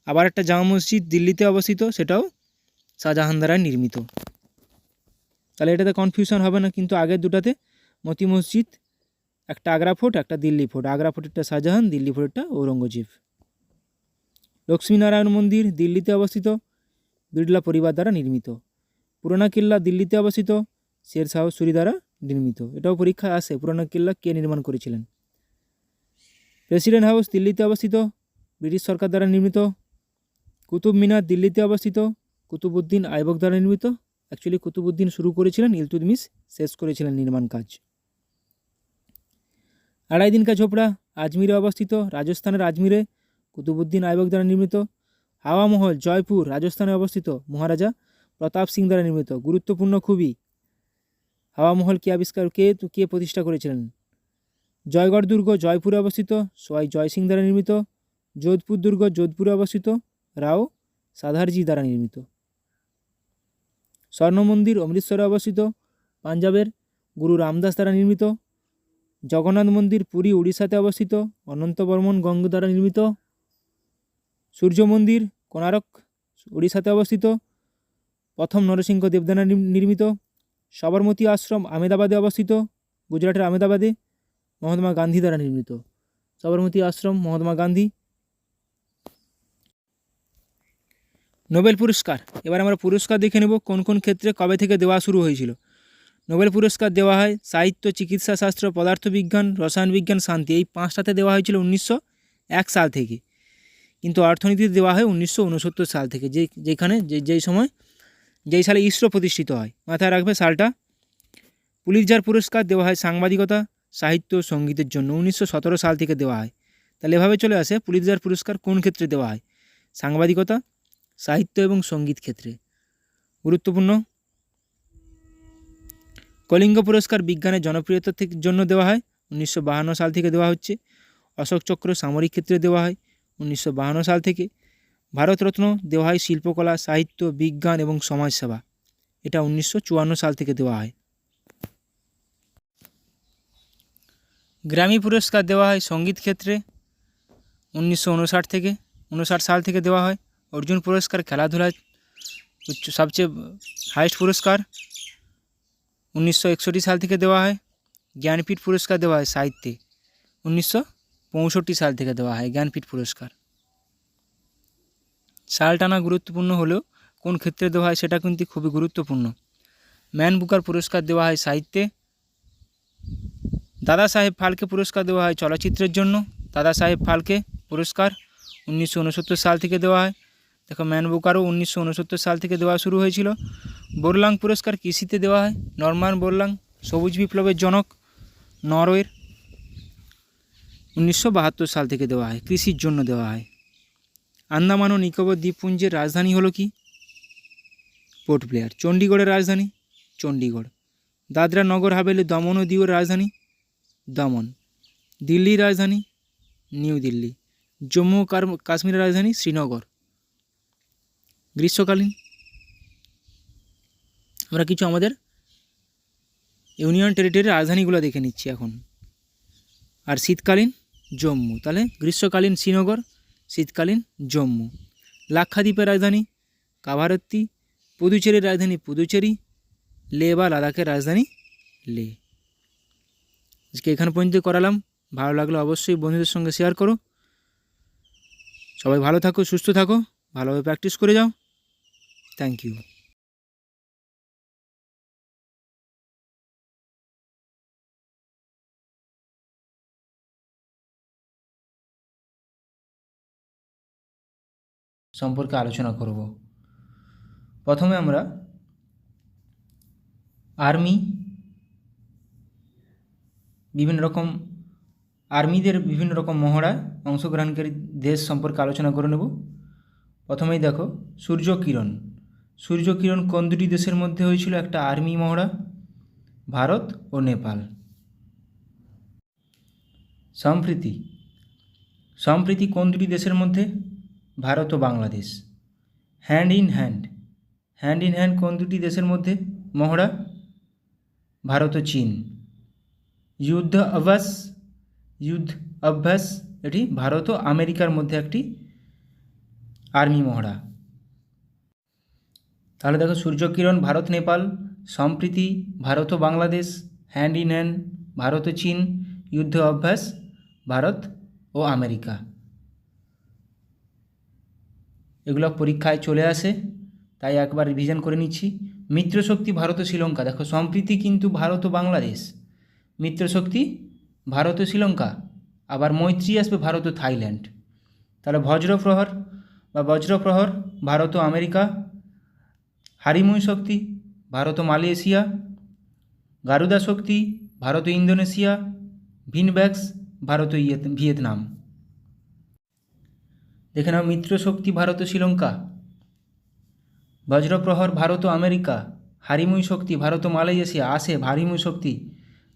আবার একটা জামা মসজিদ দিল্লিতে অবস্থিত, সেটাও শাহজাহান দ্বারা নির্মিত। তাহলে এটাতে কনফিউশন হবে না। কিন্তু আগের দুটাতে মতি মসজিদ একটা আগ্রা ফোর্ট, একটা দিল্লি ফোর্ট। আগ্রা ফোর্টেরটা শাহজাহান, দিল্লি ফোর্টেরটা ঔরঙ্গজেব। লক্ষ্মীনারায়ণ মন্দির দিল্লিতে অবস্থিত, বিড়লা পরিবার দ্বারা নির্মিত। পুরানা কিল্লা দিল্লিতে অবস্থিত, শের শাহ সুরি দ্বারা নির্মিত। এটাও পরীক্ষায় আসে, পুরানা কিল্লা কে নির্মাণ করেছিলেন। প্রেসিডেন্ট হাউস দিল্লিতে অবস্থিত, ব্রিটিশ সরকার দ্বারা নির্মিত। কুতুব মিনার দিল্লিতে অবস্থিত, কুতুবউদ্দিন আইবক দ্বারা নির্মিত। অ্যাকচুয়ালি কুতুবউদ্দিন শুরু করেছিলেন, ইলতুৎমিশ শেষ করেছিলেন নির্মাণ কাজ। আড়াই দিন কা ঝোপড়া আজমিরে অবস্থিত, রাজস্থানের আজমিরে, কুতুবউদ্দিন আইবক দ্বারা নির্মিত। হাওয়া মহল জয়পুর, রাজস্থানে অবস্থিত, মহারাজা প্রতাপ সিং দ্বারা নির্মিত। গুরুত্বপূর্ণ খুবই। হাওয়া মহল কে প্রতিষ্ঠা করেছিলেন? জয়গড় দুর্গ জয়পুরে অবস্থিত, সোয়াই জয় সিং দ্বারা নির্মিত। যোধপুর দুর্গ যোধপুরে অবস্থিত, রাও সাধারজি দ্বারা নির্মিত। স্বর্ণ মন্দির অমৃতসরে অবস্থিত, পাঞ্জাবের গুরু রামদাস দ্বারা নির্মিত। জগন্নাথ মন্দির পুরী উড়িষ্যাতে অবস্থিত, অনন্ত বর্মন গঙ্গ দ্বারা নির্মিত। সূর্য মন্দির কোণারক উড়িষ্যাতে অবস্থিত, প্রথম নরসিংহ দেব দ্বারা নির্মিত। সবরমতী আশ্রম আহমেদাবাদে অবস্থিত, গুজরাটের আহমেদাবাদে মহাত্মা গান্ধী দ্বারা নির্মিত। সবরমতী আশ্রম মহাত্মা গান্ধী। নোবেল পুরস্কার, এবার আমরা পুরস্কার দেখে নেব কোন কোন ক্ষেত্রে কবে থেকে দেওয়া শুরু হয়েছিল। নোবেল পুরস্কার দেওয়া হয় সাহিত্য, চিকিৎসা শাস্ত্র, পদার্থবিজ্ঞান, রসায়ন বিজ্ঞান, শান্তি, এই 5টাতে দেওয়া হয়েছিল 1901 সাল থেকে। কিন্তু অর্থনীতিতে দেওয়া হয় 1969 সাল থেকে, যেখানে যেই সালে ইসরো প্রতিষ্ঠিত হয়। মাথায় রাখবে সালটা। পুলিৎজার পুরস্কার দেওয়া হয় সাংবাদিকতা, সাহিত্য, সঙ্গীতের জন্য, 1917 সাল থেকে দেওয়া হয়। তাহলে এভাবে চলে আসে পুলিৎজার পুরস্কার কোন ক্ষেত্রে দেওয়া হয়, সাংবাদিকতা, সাহিত্য এবং সঙ্গীত ক্ষেত্রে। গুরুত্বপূর্ণ। কলিঙ্গ পুরস্কার বিজ্ঞানের জনপ্রিয়তার জন্য দেওয়া হয়, 1952 সাল থেকে দেওয়া হচ্ছে। অশোক চক্র সামরিক ক্ষেত্রে দেওয়া হয় 1952 সাল থেকে। ভারতরত্ন দেওয়া হয় শিল্পকলা, সাহিত্য, বিজ্ঞান এবং সমাজসেবা, এটা 1954 সাল থেকে দেওয়া হয়। গ্র্যামি পুরস্কার দেওয়া হয় সঙ্গীত ক্ষেত্রে 1959 সাল থেকে দেওয়া হয়। অর্জুন পুরস্কার খেলাধুলায় সবচেয়ে হাইয়েস্ট পুরস্কার, 1961 সাল থেকে দেওয়া হয়। জ্ঞানপীঠ পুরস্কার দেওয়া হয় সাহিত্যে, 1965 সাল থেকে দেওয়া হয় জ্ঞানপীঠ পুরস্কার। সালটা না গুরুত্বপূর্ণ হলেও কোন ক্ষেত্রে দেওয়া হয় সেটা কিন্তু খুবই গুরুত্বপূর্ণ। ম্যান বুকার পুরস্কার দেওয়া হয় সাহিত্যে। দাদা সাহেব ফালকে পুরস্কার দেওয়া হয় চলচ্চিত্রের জন্য, দাদা সাহেব ফালকে পুরস্কার 1969 সাল থেকে দেওয়া হয়। দেখো ম্যান বুকারও 1969 সাল থেকে দেওয়া শুরু হয়েছিল। বোরলাং পুরস্কার কৃষিতে দেওয়া হয়, নরমান বোরলাং সবুজ বিপ্লবের জনক নরওয়ের, 1972 সাল থেকে দেওয়া হয়, কৃষির জন্য দেওয়া হয়। আন্দামান ও নিকোবর দ্বীপপুঞ্জের রাজধানী হলো কি, পোর্ট ব্লেয়ার। চণ্ডীগড়ের রাজধানী চণ্ডীগড়। দাদরা নগর হাভেলি দমন ও দিউর রাজধানী দমন। দিল্লির রাজধানী নিউ দিল্লি। জম্মু ও কাশ্মীরের রাজধানী শ্রীনগর। গ্রীষ্মকালীন আমরা কিছু আমাদের ইউনিয়ন টেরিটরির রাজধানীগুলো দেখে নিচ্ছি এখন। আর শীতকালীন জম্মু। তাহলে গ্রীষ্মকালীন শ্রীনগর, শীতকালীন জম্মু। লাক্ষাদ্বীপের রাজধানী কাভারত্তি। পুদুচেরির রাজধানী পুদুচেরি। লে বা লাদাখের রাজধানী লে। আজকে এখানে পর্যন্ত করালাম। ভালো লাগলে অবশ্যই বন্ধুদের সঙ্গে শেয়ার করো। সবাই ভালো থাকো, সুস্থ থাকো, ভালোভাবে প্র্যাকটিস করে যাও। Thank you. সম্পর্কে আলোচনা করব। প্রথমে আমরা আর্মি, আর্মিদের বিভিন্ন রকম মহড়ায় অংশগ্রহণকারী দেশ সম্পর্কে আলোচনা করে নেব। প্রথমেই দেখো সূর্যকিরণ। সূর্যকিরণ কোন দুটি দেশের মধ্যে হয়েছিল একটা আর্মি মহড়া, ভারত ও নেপাল। সম্প্রীতি কোন দুটি দেশের মধ্যে, ভারত ও বাংলাদেশ। হ্যান্ড ইন হ্যান্ড কোন দুটি দেশের মধ্যে মহড়া, ভারত ও চীন। যুদ্ধ অভ্যাস এটি ভারত ও আমেরিকার মধ্যে একটি আর্মি মহড়া। তাহলে দেখো সূর্যকিরণ ভারত নেপাল, সম্প্রীতি ভারত ও Bangladesh, hand in hand Bharat ও চীন, যুদ্ধ অভ্যাস ভারত ও আমেরিকা। এগুলো পরীক্ষায় চলে আসে, তাই একবার রিভিশন করে নিচ্ছি। মিত্রশক্তি ভারত ও শ্রীলঙ্কা। দেখো সম্প্রীতি কিন্তু ভারত ও বাংলাদেশ, মিত্রশক্তি ভারত ও শ্রীলঙ্কা, আবার মৈত্রী আসবে ভারত ও থাইল্যান্ড। তাহলে বজ্রপ্রহর ভারত ও আমেরিকা, হারিমুই শক্তি ভারত ও মালয়েশিয়া, গারুদা শক্তি ভারত ও ইন্দোনেশিয়া, ভিনব্যাক্স ভারত ও ভিয়েতনাম। দেখে নাও মিত্রশক্তি ভারত ও শ্রীলঙ্কা, বজ্রপ্রহর ভারত ও আমেরিকা, হারিমুই শক্তি ভারত ও মালয়েশিয়া, হারিমুই শক্তি,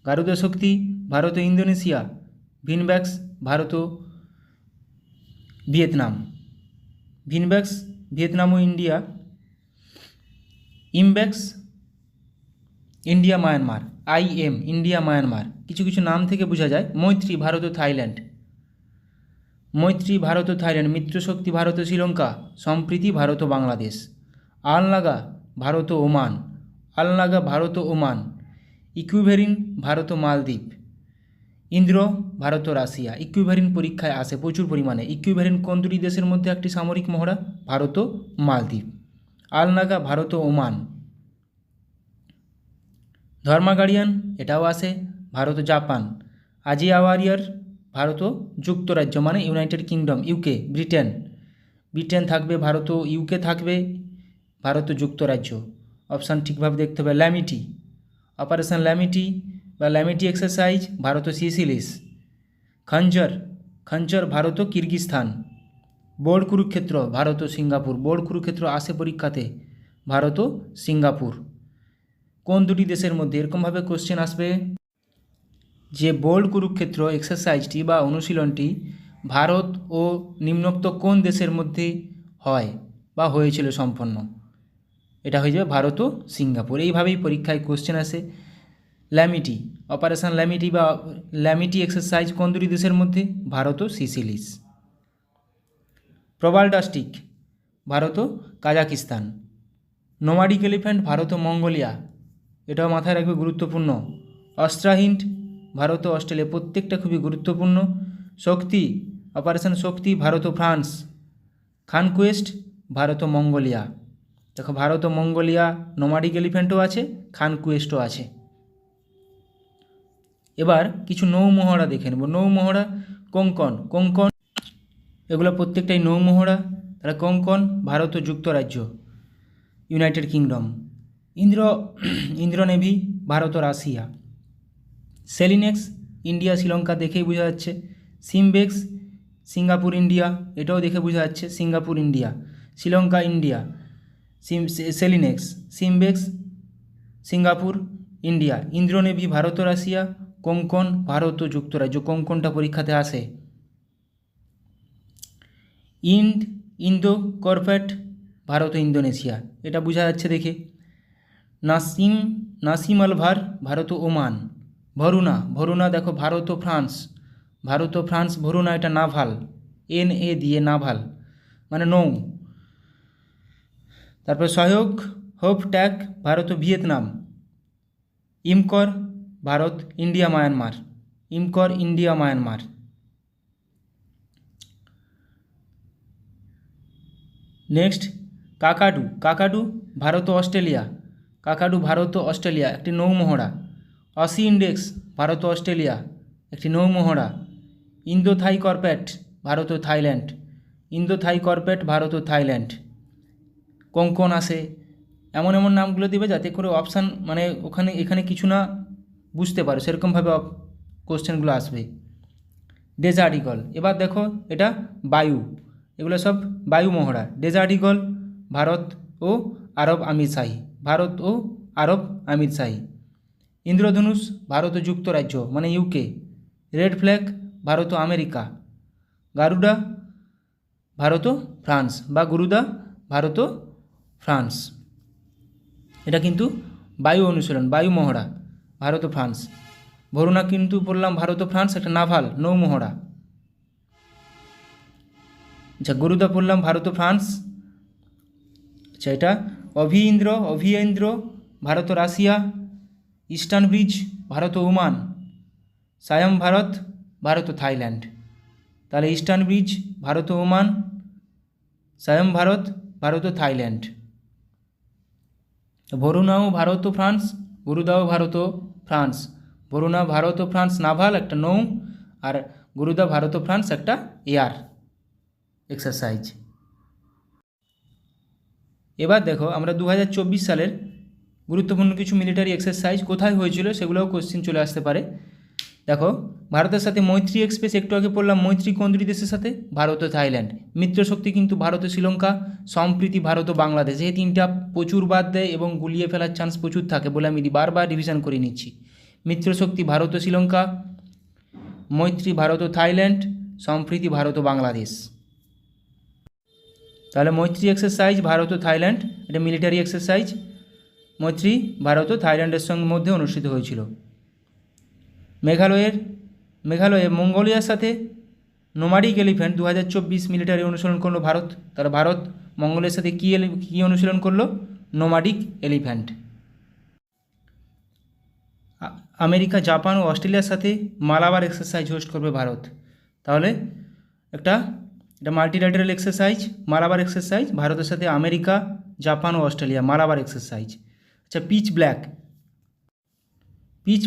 গারুদা শক্তি ভারত ও ইন্দোনেশিয়া, ভিনব্যাক্স ভারত ও ভিয়েতনাম। ভিনব্যাক্স ভিয়েতনাম ও India, Imbex India Myanmar, India Myanmar. কিছু কিছু নাম থেকে বোঝা যায়। মৈত্রী ভারত ও থাইল্যান্ড, মিত্রশক্তি ভারত ও শ্রীলঙ্কা, সম্প্রীতি ভারত ও বাংলাদেশ। আলনাগা ভারত ও ওমান, ইকুইভেরিন ভারত ও মালদ্বীপ, ইন্দ্র ভারত ও রাশিয়া। ইকুইভেরিন পরীক্ষায় আসে প্রচুর পরিমাণে। ইকুইভেরিন কোন দুটি দেশের মধ্যে একটি সামরিক মহড়া? ভারত ও মালদ্বীপ। আলনাগা ভারত ও ওমান। ধর্মাগাড়িয়ান এটাও আসে ভারত ও জাপান। আজিয়া ওয়ারিয়ার ভারত ও যুক্তরাজ্য মানে United kingdom, UK, Britain. Britain থাকবে, ভারত ও ইউকে থাকবে, ভারত ও যুক্তরাজ্য। অপশান ঠিকভাবে দেখতে হবে। ল্যামিটি, অপারেশন ল্যামিটি বা ল্যামিটি এক্সারসাইজ ভারত ও সিসিলিস। খঞ্জর, খঞ্জর ভারত ও কিরগিস্তান। বোর্ড কুরুক্ষেত্র ভারত ও সিঙ্গাপুর। বোর্ড কুরুক্ষেত্র আসে পরীক্ষাতে, ভারত ও সিঙ্গাপুর। কোন দুটি দেশের মধ্যে? এরকমভাবে কোশ্চেন আসবে যে বোর্ড কুরুক্ষেত্র এক্সারসাইজটি বা অনুশীলনটি ভারত ও নিম্নোক্ত কোন দেশের মধ্যে হয় বা হয়েছিল সম্পন্ন? এটা হয়ে যাবে ভারত ও সিঙ্গাপুর। এইভাবেই পরীক্ষায় কোশ্চেন আসে। ল্যামিটি, অপারেশন ল্যামিটি বা ল্যামিটি এক্সারসাইজ কোন দুটি দেশের মধ্যে? ভারত ও সিসিলিস। প্রবালডাস্টিক ভারত ও কাজাকিস্তান। নোমাডিক এলিফ্যান্ট ভারত ও মঙ্গোলিয়া, এটাও মাথায় রাখবে, গুরুত্বপূর্ণ। অস্ট্রাহিন্ট ভারত ও অস্ট্রেলিয়া, প্রত্যেকটা খুবই গুরুত্বপূর্ণ। শক্তি, অপারেশন শক্তি ভারত ও ফ্রান্স। খানকুয়েস্ট ভারত ও মঙ্গোলিয়া। দেখো ভারত ও মঙ্গোলিয়া নোমাডিক এলিফ্যান্টও আছে, খানকুয়েস্টও আছে। এবার কিছু নৌমহড়া দেখে নেব। নৌমহড়া কোঙ্কণ, কোঙ্কণ এগুলো প্রত্যেকটাই নৌমহড়া। তাহলে কোঙ্কণ ভারত ও যুক্তরাজ্য, United Kingdom. Indra navy Bharat ও রাশিয়া। সেলিনেক্স ইন্ডিয়া শ্রীলঙ্কা, দেখেই বোঝা যাচ্ছে। সিমবেক্স সিঙ্গাপুর ইন্ডিয়া, এটাও দেখে বোঝা যাচ্ছে, Singapore India. Sri Lanka India. Slinex, Simbex Singapore India. Indra navy Bharat ও রাশিয়া। কোঙ্কণ ভারত ও যুক্তরাজ্য, কোঙ্কণটা পরীক্ষাতে আসে। ইন্দো কর্পেট ভারত ও ইন্দোনেশিয়া, এটা বোঝা যাচ্ছে দেখে। নাসিম আলভার ভারত ও ওমান। ভরুনা, ভরুনা দেখো ভারত ও ফ্রান্স, ভারত ও ফ্রান্স। ভরুনা এটা নাভাল, NA দিয়ে নাভাল মানে নৌ। তারপর সহায়ক হোপ ট্যাক ভারত ও Vietnam. Imcor Bharat, India, Myanmar. Imcor India, Myanmar. Next কাকাডু, কাকাডু Bharat ও অস্ট্রেলিয়া। কাকাডু ভারত ও অস্ট্রেলিয়া, একটি নৌমহড়া। অসি ইন্ডেক্স ভারত ও অস্ট্রেলিয়া, একটি নৌমহড়া। ইন্দো থাই কর্পেট ভারত ও থাইল্যান্ড। ইন্দো থাই কর্পেট ভারত ও থাইল্যান্ড। কোঙ্কণ আসে। এমন এমন নামগুলো দেবে যাতে করে অপশান মানে এখানে কিছু না বুঝতে পারো, সেরকমভাবে কোশ্চেনগুলো আসবে। ডেজার্ট ইগল, এবার দেখো এটা বায়ু, এগুলো সব বায়ু মহড়া। ডেজার্ট ইগল ভারত ও আরব আমিরশাহী, ভারত ও আরব আমিরশাহী। ইন্দ্রধনুষ ভারত ও যুক্তরাজ্য মানে ইউকে। রেড ফ্ল্যাগ ভারত ও আমেরিকা। গারুডা ভারত ও ফ্রান্স বা গুরুদা ভারত ও ফ্রান্স। এটা কিন্তু বায়ু অনুশীলন, বায়ু মহড়া, ভারত ও ফ্রান্স। ভরুনা কিন্তু বললাম ভারত ও ফ্রান্স, একটা নাভাল নৌমহড়া। আচ্ছা গুরুদা পড়লাম ভারত ও ফ্রান্স। আচ্ছা এটা অভিয়েন্দ্র ভারত ও রাশিয়া। ইস্টার্ন ব্রিজ ভারত ও ওমান। সায়াম ভারত, ভারত ও থাইল্যান্ড। তাহলে ইস্টার্ন ব্রিজ ভারত ও ওমান, সায়াম ভারত, ভারত ও থাইল্যান্ড। ভরুনাও ভারত ও ফ্রান্স, গুরুদাও ভারত ও ফ্রান্স। ভরুনা ভারত ও ফ্রান্স নাভাল, একটা নৌ, আর গুরুদা ভারত ও ফ্রান্স একটা এয়ার এক্সারসাইজ। এবার দেখো আমরা 2024 সালের গুরুত্বপূর্ণ কিছু মিলিটারি এক্সারসাইজ কোথায় হয়েছিল সেগুলোও কোশ্চেন চলে আসতে পারে। দেখো ভারতের সাথে মৈত্রী এক্সপ্রেস, একটু আগে পড়লাম মৈত্রী কোন দুটি দেশের সাথে? ভারত ও থাইল্যান্ড। মিত্রশক্তি কিন্তু ভারত ও শ্রীলঙ্কা। সম্প্রীতি ভারত ও বাংলাদেশ। এই তিনটা প্রচুর বাদ দেয় এবং গুলিয়ে ফেলার চান্স প্রচুর থাকে বলে আমি বারবার রিভিশন করে নিচ্ছি। মিত্রশক্তি ভারত ও শ্রীলঙ্কা, মৈত্রী ভারত ও থাইল্যান্ড, সম্প্রীতি ভারত ও বাংলাদেশ। তাহলে মৈত্রী এক্সারসাইজ ভারত ও থাইল্যান্ড, এটা মিলিটারি এক্সারসাইজ। মৈত্রী ভারত ও থাইল্যান্ডের সঙ্গে মধ্যে অনুষ্ঠিত হয়েছিল। মেঘালয়ে মঙ্গোলিয়ার সাথে নোমাডিক এলিফ্যান্ট 2024 মিলিটারি অনুশীলন করলো ভারত। তারা ভারত মঙ্গোলিয়ার সাথে কী অনুশীলন করলো? Nomadic elephant. আমেরিকা, জাপান ও অস্ট্রেলিয়ার সাথে মালাবার এক্সারসাইজ হোস্ট করবে ভারত। তাহলে এটা মাল্টিল্যাটারাল এক্সারসাইজ, মালাবার এক্সারসাইজ, ভারতের সাথে আমেরিকা, জাপান ও অস্ট্রেলিয়া, মালাবার এক্সারসাইজ। আচ্ছা, পিচ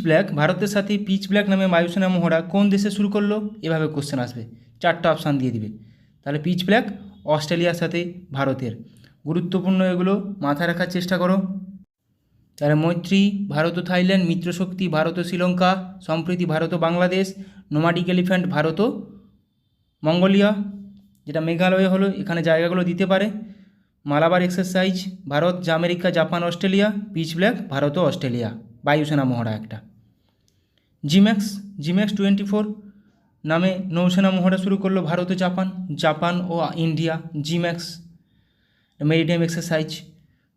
ব্ল্যাক, ভারতের সাথে পিচ ব্ল্যাক নামে বায়ুসেনা মহড়া কোন দেশে শুরু করলো? এভাবে কোশ্চেন আসবে, 4টা অপশান দিয়ে দিবে। তাহলে পিচ ব্ল্যাক অস্ট্রেলিয়ার সাথে ভারতের। গুরুত্বপূর্ণ এগুলো মাথায় রাখার চেষ্টা করো। তাহলে মৈত্রী ভারত ও থাইল্যান্ড, মিত্রশক্তি ভারত ও শ্রীলঙ্কা, সম্প্রীতি ভারত ও বাংলাদেশ, নোমাডিক এলিফ্যান্ট ভারত ও মঙ্গোলিয়া, যেটা মেঘালয় হলো, এখানে জায়গাগুলো দিতে পারে। Malabar exercise Bharat, America, Japan, Australia. Pitch black Bharat ও অস্ট্রেলিয়া, বায়ুসেনা মহড়া একটা। জিম্যাক্স 24 নামে নৌসেনা মহড়া শুরু করলো ভারত ও জাপান ও ইন্ডিয়া। জিম্যাক্স maritime exercise.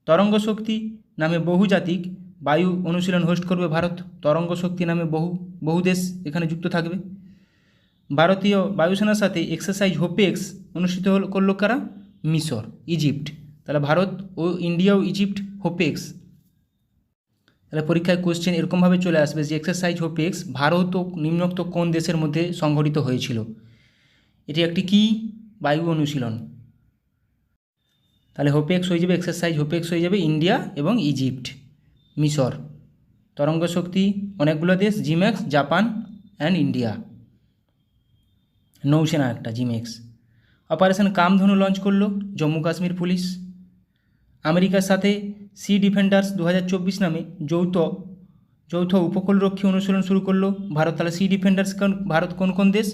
তরঙ্গ শক্তি নামে বহুজাতিক বায়ু অনুশীলন হোস্ট করবে ভারত। তরঙ্গ শক্তি নামে বহু দেশ এখানে যুক্ত থাকবে। ভারতীয় বায়ুসেনার সাথে এক্সারসাইজ হোপেক্স অনুষ্ঠিত করলো কারা? মিশর, ইজিপ্ট। তাহলে ভারত ও ইন্ডিয়া ও ইজিপ্ট হোপেক্স। তাহলে পরীক্ষায় কোশ্চেন এরকমভাবে চলে আসবে যে এক্সারসাইজ হোপেক্স ভারত ও নিম্নোক্ত কোন দেশের মধ্যে সংঘটিত হয়েছিল? এটি একটি কি বায়ু অনুশীলন। তাহলে হোপেক্স হয়ে যাবে, এক্সারসাইজ হোপেক্স হয়ে যাবে ইন্ডিয়া এবং ইজিপ্ট, মিশর। তরঙ্গ শক্তি অনেকগুলো দেশ, জিম্যাক্স, জাপান অ্যান্ড ইন্ডিয়া। নৌসেনা একটা, জিম্যাক্স। অপারেশন কামধনু লঞ্চ করলো জম্মু কাশ্মীর পুলিশ। আমেরিকার সাথে সি ডিফেন্ডার্স 2024 নামে যৌথ উপকূলরক্ষী অনুশীলন শুরু করলো ভারত। তাহলে সি ডিফেন্ডার্স ভারত কোন দেশ?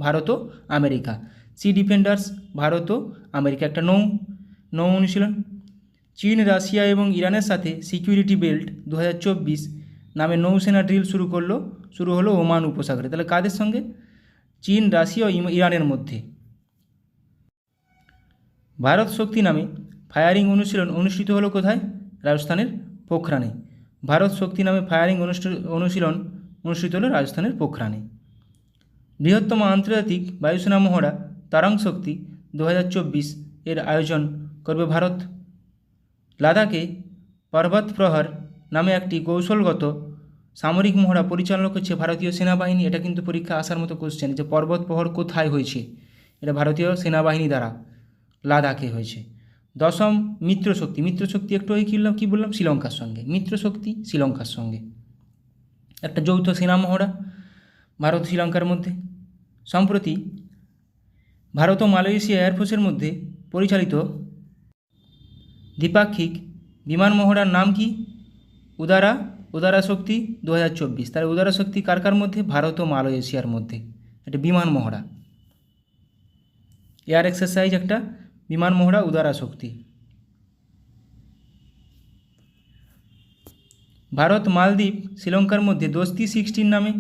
ভারত ও আমেরিকা। সি ডিফেন্ডার্স ভারত ও আমেরিকা, একটা নৌ অনুশীলন। চীন, রাশিয়া এবং ইরানের সাথে সিকিউরিটি বেল্ট 2024 নামে নৌসেনা ড্রিল শুরু হলো ওমান উপসাগরে। তাহলে কাদের সঙ্গে? চীন, রাশিয়া ও ইরানের মধ্যে। ভারত শক্তি নামে ফায়ারিং অনুশীলন অনুষ্ঠিত হলো কোথায়? রাজস্থানের পোখরানে। ভারত শক্তি নামে ফায়ারিং অনুশীলন অনুষ্ঠিত হলো রাজস্থানের পোখরানে। বৃহত্তম আন্তর্জাতিক বায়ুসেনা মহড়া তারাং শক্তি 2024 এর আয়োজন করবে ভারত। লাদাখে পর্বত প্রহর নামে একটি কৌশলগত সামরিক মহড়া পরিচালনা করছে ভারতীয় সেনাবাহিনী। এটা কিন্তু পরীক্ষা আসার মতো কোশ্চেন, যে পর্বত প্রহর কোথায় হয়েছে? এটা ভারতীয় সেনাবাহিনী দ্বারা লাদাখে হয়েছে। 10ম মিত্রশক্তি একটু কী বললাম? শ্রীলঙ্কার সঙ্গে। মিত্রশক্তি শ্রীলঙ্কার সঙ্গে একটা যৌথ সেনা মহড়া ভারত শ্রীলঙ্কার মধ্যে। সম্প্রতি ভারত ও মালয়েশিয়া এয়ারফোর্সের মধ্যে পরিচালিত দ্বিপাক্ষিক বিমান মহড়ার নাম কি? উদারা শক্তি 2024। তাহলে উদারা শক্তি কার মধ্যে? ভারত ও মালয়েশিয়ার মধ্যে একটা বিমান মহড়া, এয়ার এক্সারসাইজ, একটা বিমান মহড়া উদারা শক্তি। ভারত, মালদ্বীপ, শ্রীলঙ্কার মধ্যে দোস্তি 16 নামে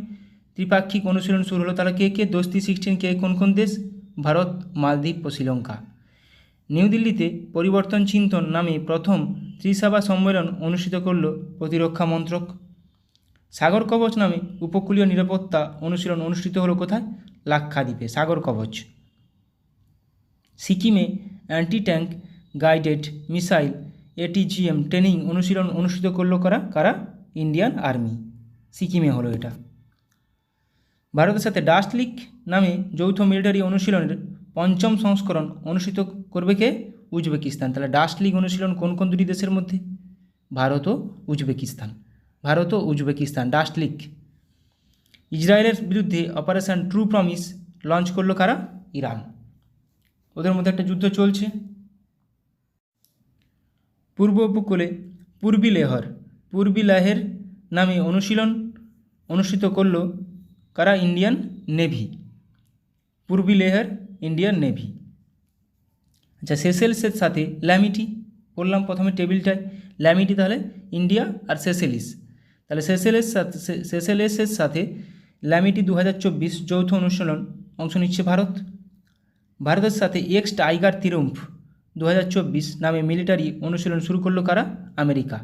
ত্রিপাক্ষিক অনুশীলন শুরু হলো। তাহলে কে দোস্তি 16 কে কোন দেশ? ভারত, মালদ্বীপ ও শ্রীলঙ্কা। নিউ দিল্লিতে পরিবর্তন চিন্তন নামে প্রথম ত্রিসভা সম্মেলন অনুষ্ঠিত করল প্রতিরক্ষা মন্ত্রক। সাগর কবচ নামে উপকূলীয় নিরাপত্তা অনুশীলন অনুষ্ঠিত হলো কোথায়? লাক্ষাদ্বীপে, সাগর কবচ। সিকিমে anti tank guided missile ATGM training অনুশীলন অনুষ্ঠিত করলো কারা? Indian army. সিকিমে হলো এটা। ভারতের সাথে ডাস্ট লিক নামে যৌথ মিলিটারি অনুশীলনের 5ম সংস্করণ অনুষ্ঠিত করবে কে? উজবেকিস্তান। তাহলে ডাস্ট লিক অনুশীলন কোন দুটি দেশের মধ্যে? ভারত ও উজবেকিস্তান। Dust leak. ইসরায়েলের বিরুদ্ধে অপারেশন ট্রু প্রমিস লঞ্চ করলো কারা? ইরান। ওদের মধ্যে একটা যুদ্ধ চলছে। পূর্ব উপকূলে পূর্বী লেহের নামে অনুশীলন অনুষ্ঠিত করল কারা? Indian navy. Purvi Lehar, Indian navy. আচ্ছা, সেসেলসের সাথে ল্যামিটি বললাম প্রথমে টেবিলটায়, ল্যামিটি তাহলে ইন্ডিয়া আর সেসেলিস। তাহলে সেসেলেসের সাথে ল্যামিটি 2024 যৌথ অনুশীলন অংশ নিচ্ছে ভারত। ভারতের সাথে এক্স টাইগার ত্রিম্ফ 2024 নামে মিলিটারি অনুশীলন শুরু করলো কারা? আমেরিকা।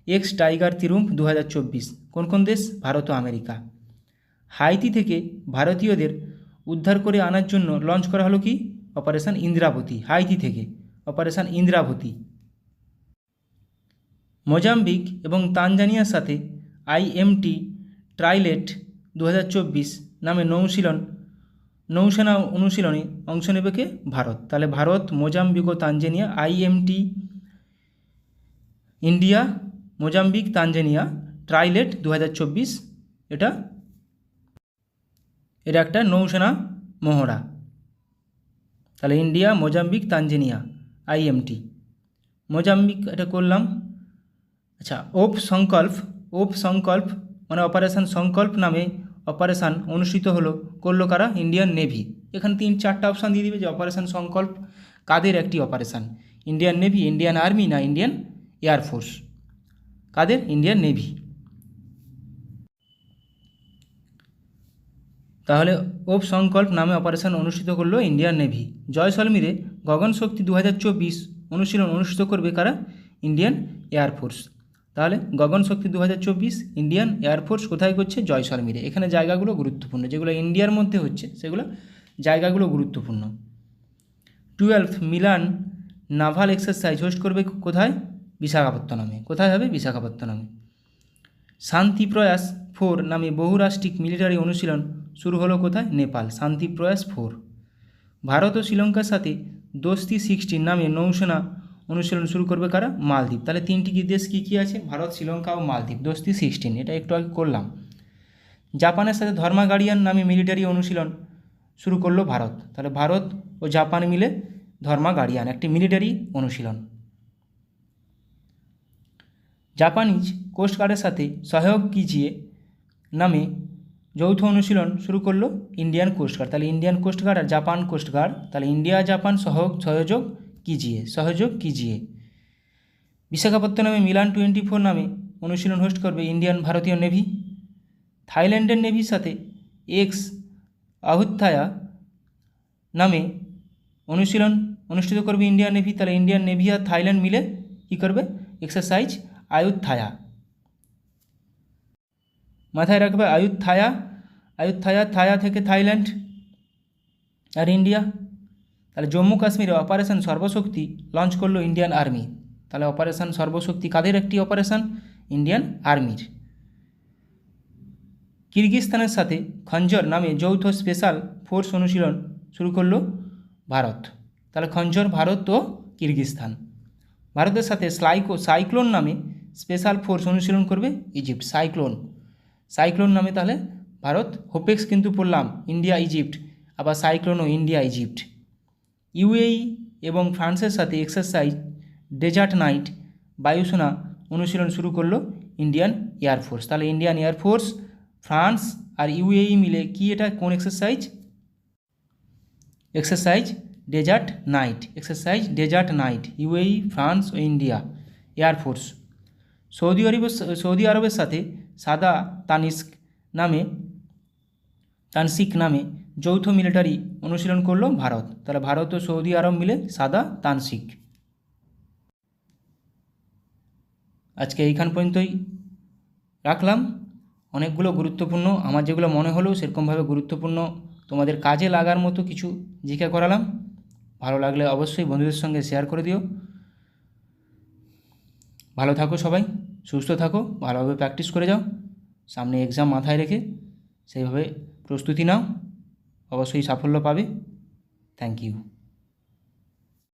এক্স টাইগার ত্রিম্ফ 2024 কোন দেশ? ভারত ও আমেরিকা। হাইতি থেকে ভারতীয়দের উদ্ধার করে আনার জন্য লঞ্চ করা হলো কি? অপারেশন ইন্দ্রাবতী। হাইতি থেকে অপারেশন ইন্দ্রাবতী। মোজাম্বিক এবং তানজানিয়ার সাথে IMT ট্রাইলেট 2024 নামে নৌসেনা অনুশীলনে অংশ নেবে কে? ভারত। তাহলে ভারত, মোজাম্বিক ও Tanzania, IMT India, Mozambique, Tanzania, trilat 2024, এটা একটা নৌসেনা মহড়া। তাহলে India, Mozambique, Tanzania, IMT। Mozambique এটা করলাম। আচ্ছা, ওপ সংকল্প মানে অপারেশন সংকল্প নামে অপারেশান অনুষ্ঠিত করলো কারা? Indian navy. এখানে 3-4টা অপশান দিয়ে দিবে যে অপারেশন সংকল্প কাদের একটি operation, Indian navy, Indian army না ইন্ডিয়ান এয়ারফোর্স? কাদের? Indian navy. তাহলে ওপ সংকল্প নামে অপারেশন অনুষ্ঠিত করলো ইন্ডিয়ান নেভি। জয়সলমীরে গগনশক্তি 2024 অনুশীলন অনুষ্ঠিত করবে কারা? Indian air force. তাহলে গগনশক্তি 2024 ইন্ডিয়ান এয়ারফোর্স কোথায় করছে? জয়সলমীরে। এখানে জায়গাগুলো গুরুত্বপূর্ণ, যেগুলো ইন্ডিয়ার মধ্যে হচ্ছে সেগুলো জায়গাগুলো গুরুত্বপূর্ণ। 12th Milan naval exercise host করবে কোথায়? বিশাখাপত্তনমে। কোথায় হবে? বিশাখাপত্তনমে। শান্তি প্রয়াস 4 নামে বহুরাষ্ট্রিক মিলিটারি অনুশীলন শুরু হলো কোথায়? নেপাল। শান্তি প্রয়াস 4। ভারত ও শ্রীলঙ্কার সাথে দোস্তি 16 নামে নৌসেনা অনুশীলন শুরু করবে কারা? মালদ্বীপ। তাহলে 3টি দেশ কী কী আছে? ভারত, শ্রীলঙ্কা ও মালদ্বীপ। দোস্তি 16, এটা একটু আগে করলাম। জাপানের সাথে ধর্মা গার্ডিয়ান নামে মিলিটারি অনুশীলন শুরু করলো ভারত। তাহলে ভারত ও জাপান মিলে ধর্মা গার্ডিয়ান, একটি মিলিটারি অনুশীলন। জাপানিজ কোস্টগার্ডের সাথে সহযোগ কিজিয়ে নামে যৌথ অনুশীলন শুরু করলো ইন্ডিয়ান কোস্টগার্ড। তাহলে ইন্ডিয়ান কোস্টগার্ড আর জাপান কোস্টগার্ড, তাহলে ইন্ডিয়া জাপান সহযোগ কিজিয়ে। বিশাখাপত্তনমে মিলান 24 নামে অনুশীলন হোস্ট করবে ইন্ডিয়ান ভারতীয় নেভি। থাইল্যান্ডের নেভির সাথে এক্স আহুত্থায়া নামে অনুশীলন অনুষ্ঠিত করবে ইন্ডিয়ান নেভি। তাহলে ইন্ডিয়ান নেভি আর থাইল্যান্ড মিলে কী করবে? এক্সারসাইজ আয়ুত্থায়া। মাথায় রাখবে আয়ুত্থায়া থায়া থেকে থাইল্যান্ড আর ইন্ডিয়া। তাহলে জম্মু কাশ্মীরে অপারেশন সর্বশক্তি লঞ্চ করলো ইন্ডিয়ান আর্মি। তাহলে অপারেশন সর্বশক্তি কাদের একটি অপারেশন? ইন্ডিয়ান আর্মির। কিরগিজস্তানের সাথে খঞ্জর নামে যৌথ স্পেশাল ফোর্স অনুশীলন শুরু করলো ভারত। তাহলে খঞ্জর ভারত ও কিরগিজস্তান। ভারতের সাথে সাইক্লোন নামে স্পেশাল ফোর্স অনুশীলন করবে ইজিপ্ট। সাইক্লোন নামে তাহলে ভারত, হোপেক্স কিন্তু পড়লাম ইন্ডিয়া ইজিপ্ট, আবার সাইক্লোনও ইন্ডিয়া ইজিপ্ট। UAE এবং ফ্রান্সের সাথে এক্সারসাইজ ডেজার্ট নাইট বায়ুসেনা অনুশীলন শুরু করলো ইন্ডিয়ান এয়ারফোর্স। তাহলে ইন্ডিয়ান এয়ারফোর্স, ফ্রান্স আর UAE মিলে কি এটা কোন exercise? Exercise desert knight. UAE, France ও ইন্ডিয়া এয়ারফোর্স। সৌদি আরবের সাথে সাদা তানসিক নামে যৌথ মিলিটারি অনুশীলন করলো ভারত। তাহলে ভারত ও সৌদি আরব মিলে সাদা তানসিক। আজকে এইখান পর্যন্তই রাখলাম। অনেকগুলো গুরুত্বপূর্ণ, আমার যেগুলো মনে হলো সেরকমভাবে গুরুত্বপূর্ণ তোমাদের কাজে লাগার মতো কিছু জিজ্ঞাসা করালাম। ভালো লাগলে অবশ্যই বন্ধুদের সঙ্গে শেয়ার করে দিও। ভালো থাকো সবাই, সুস্থ থাকো, ভালোভাবে প্র্যাকটিস করে যাও। সামনে এক্সাম মাথায় রেখে সেইভাবে প্রস্তুতি নাও, অবশ্যই সাফল্য পাবে। Thank you.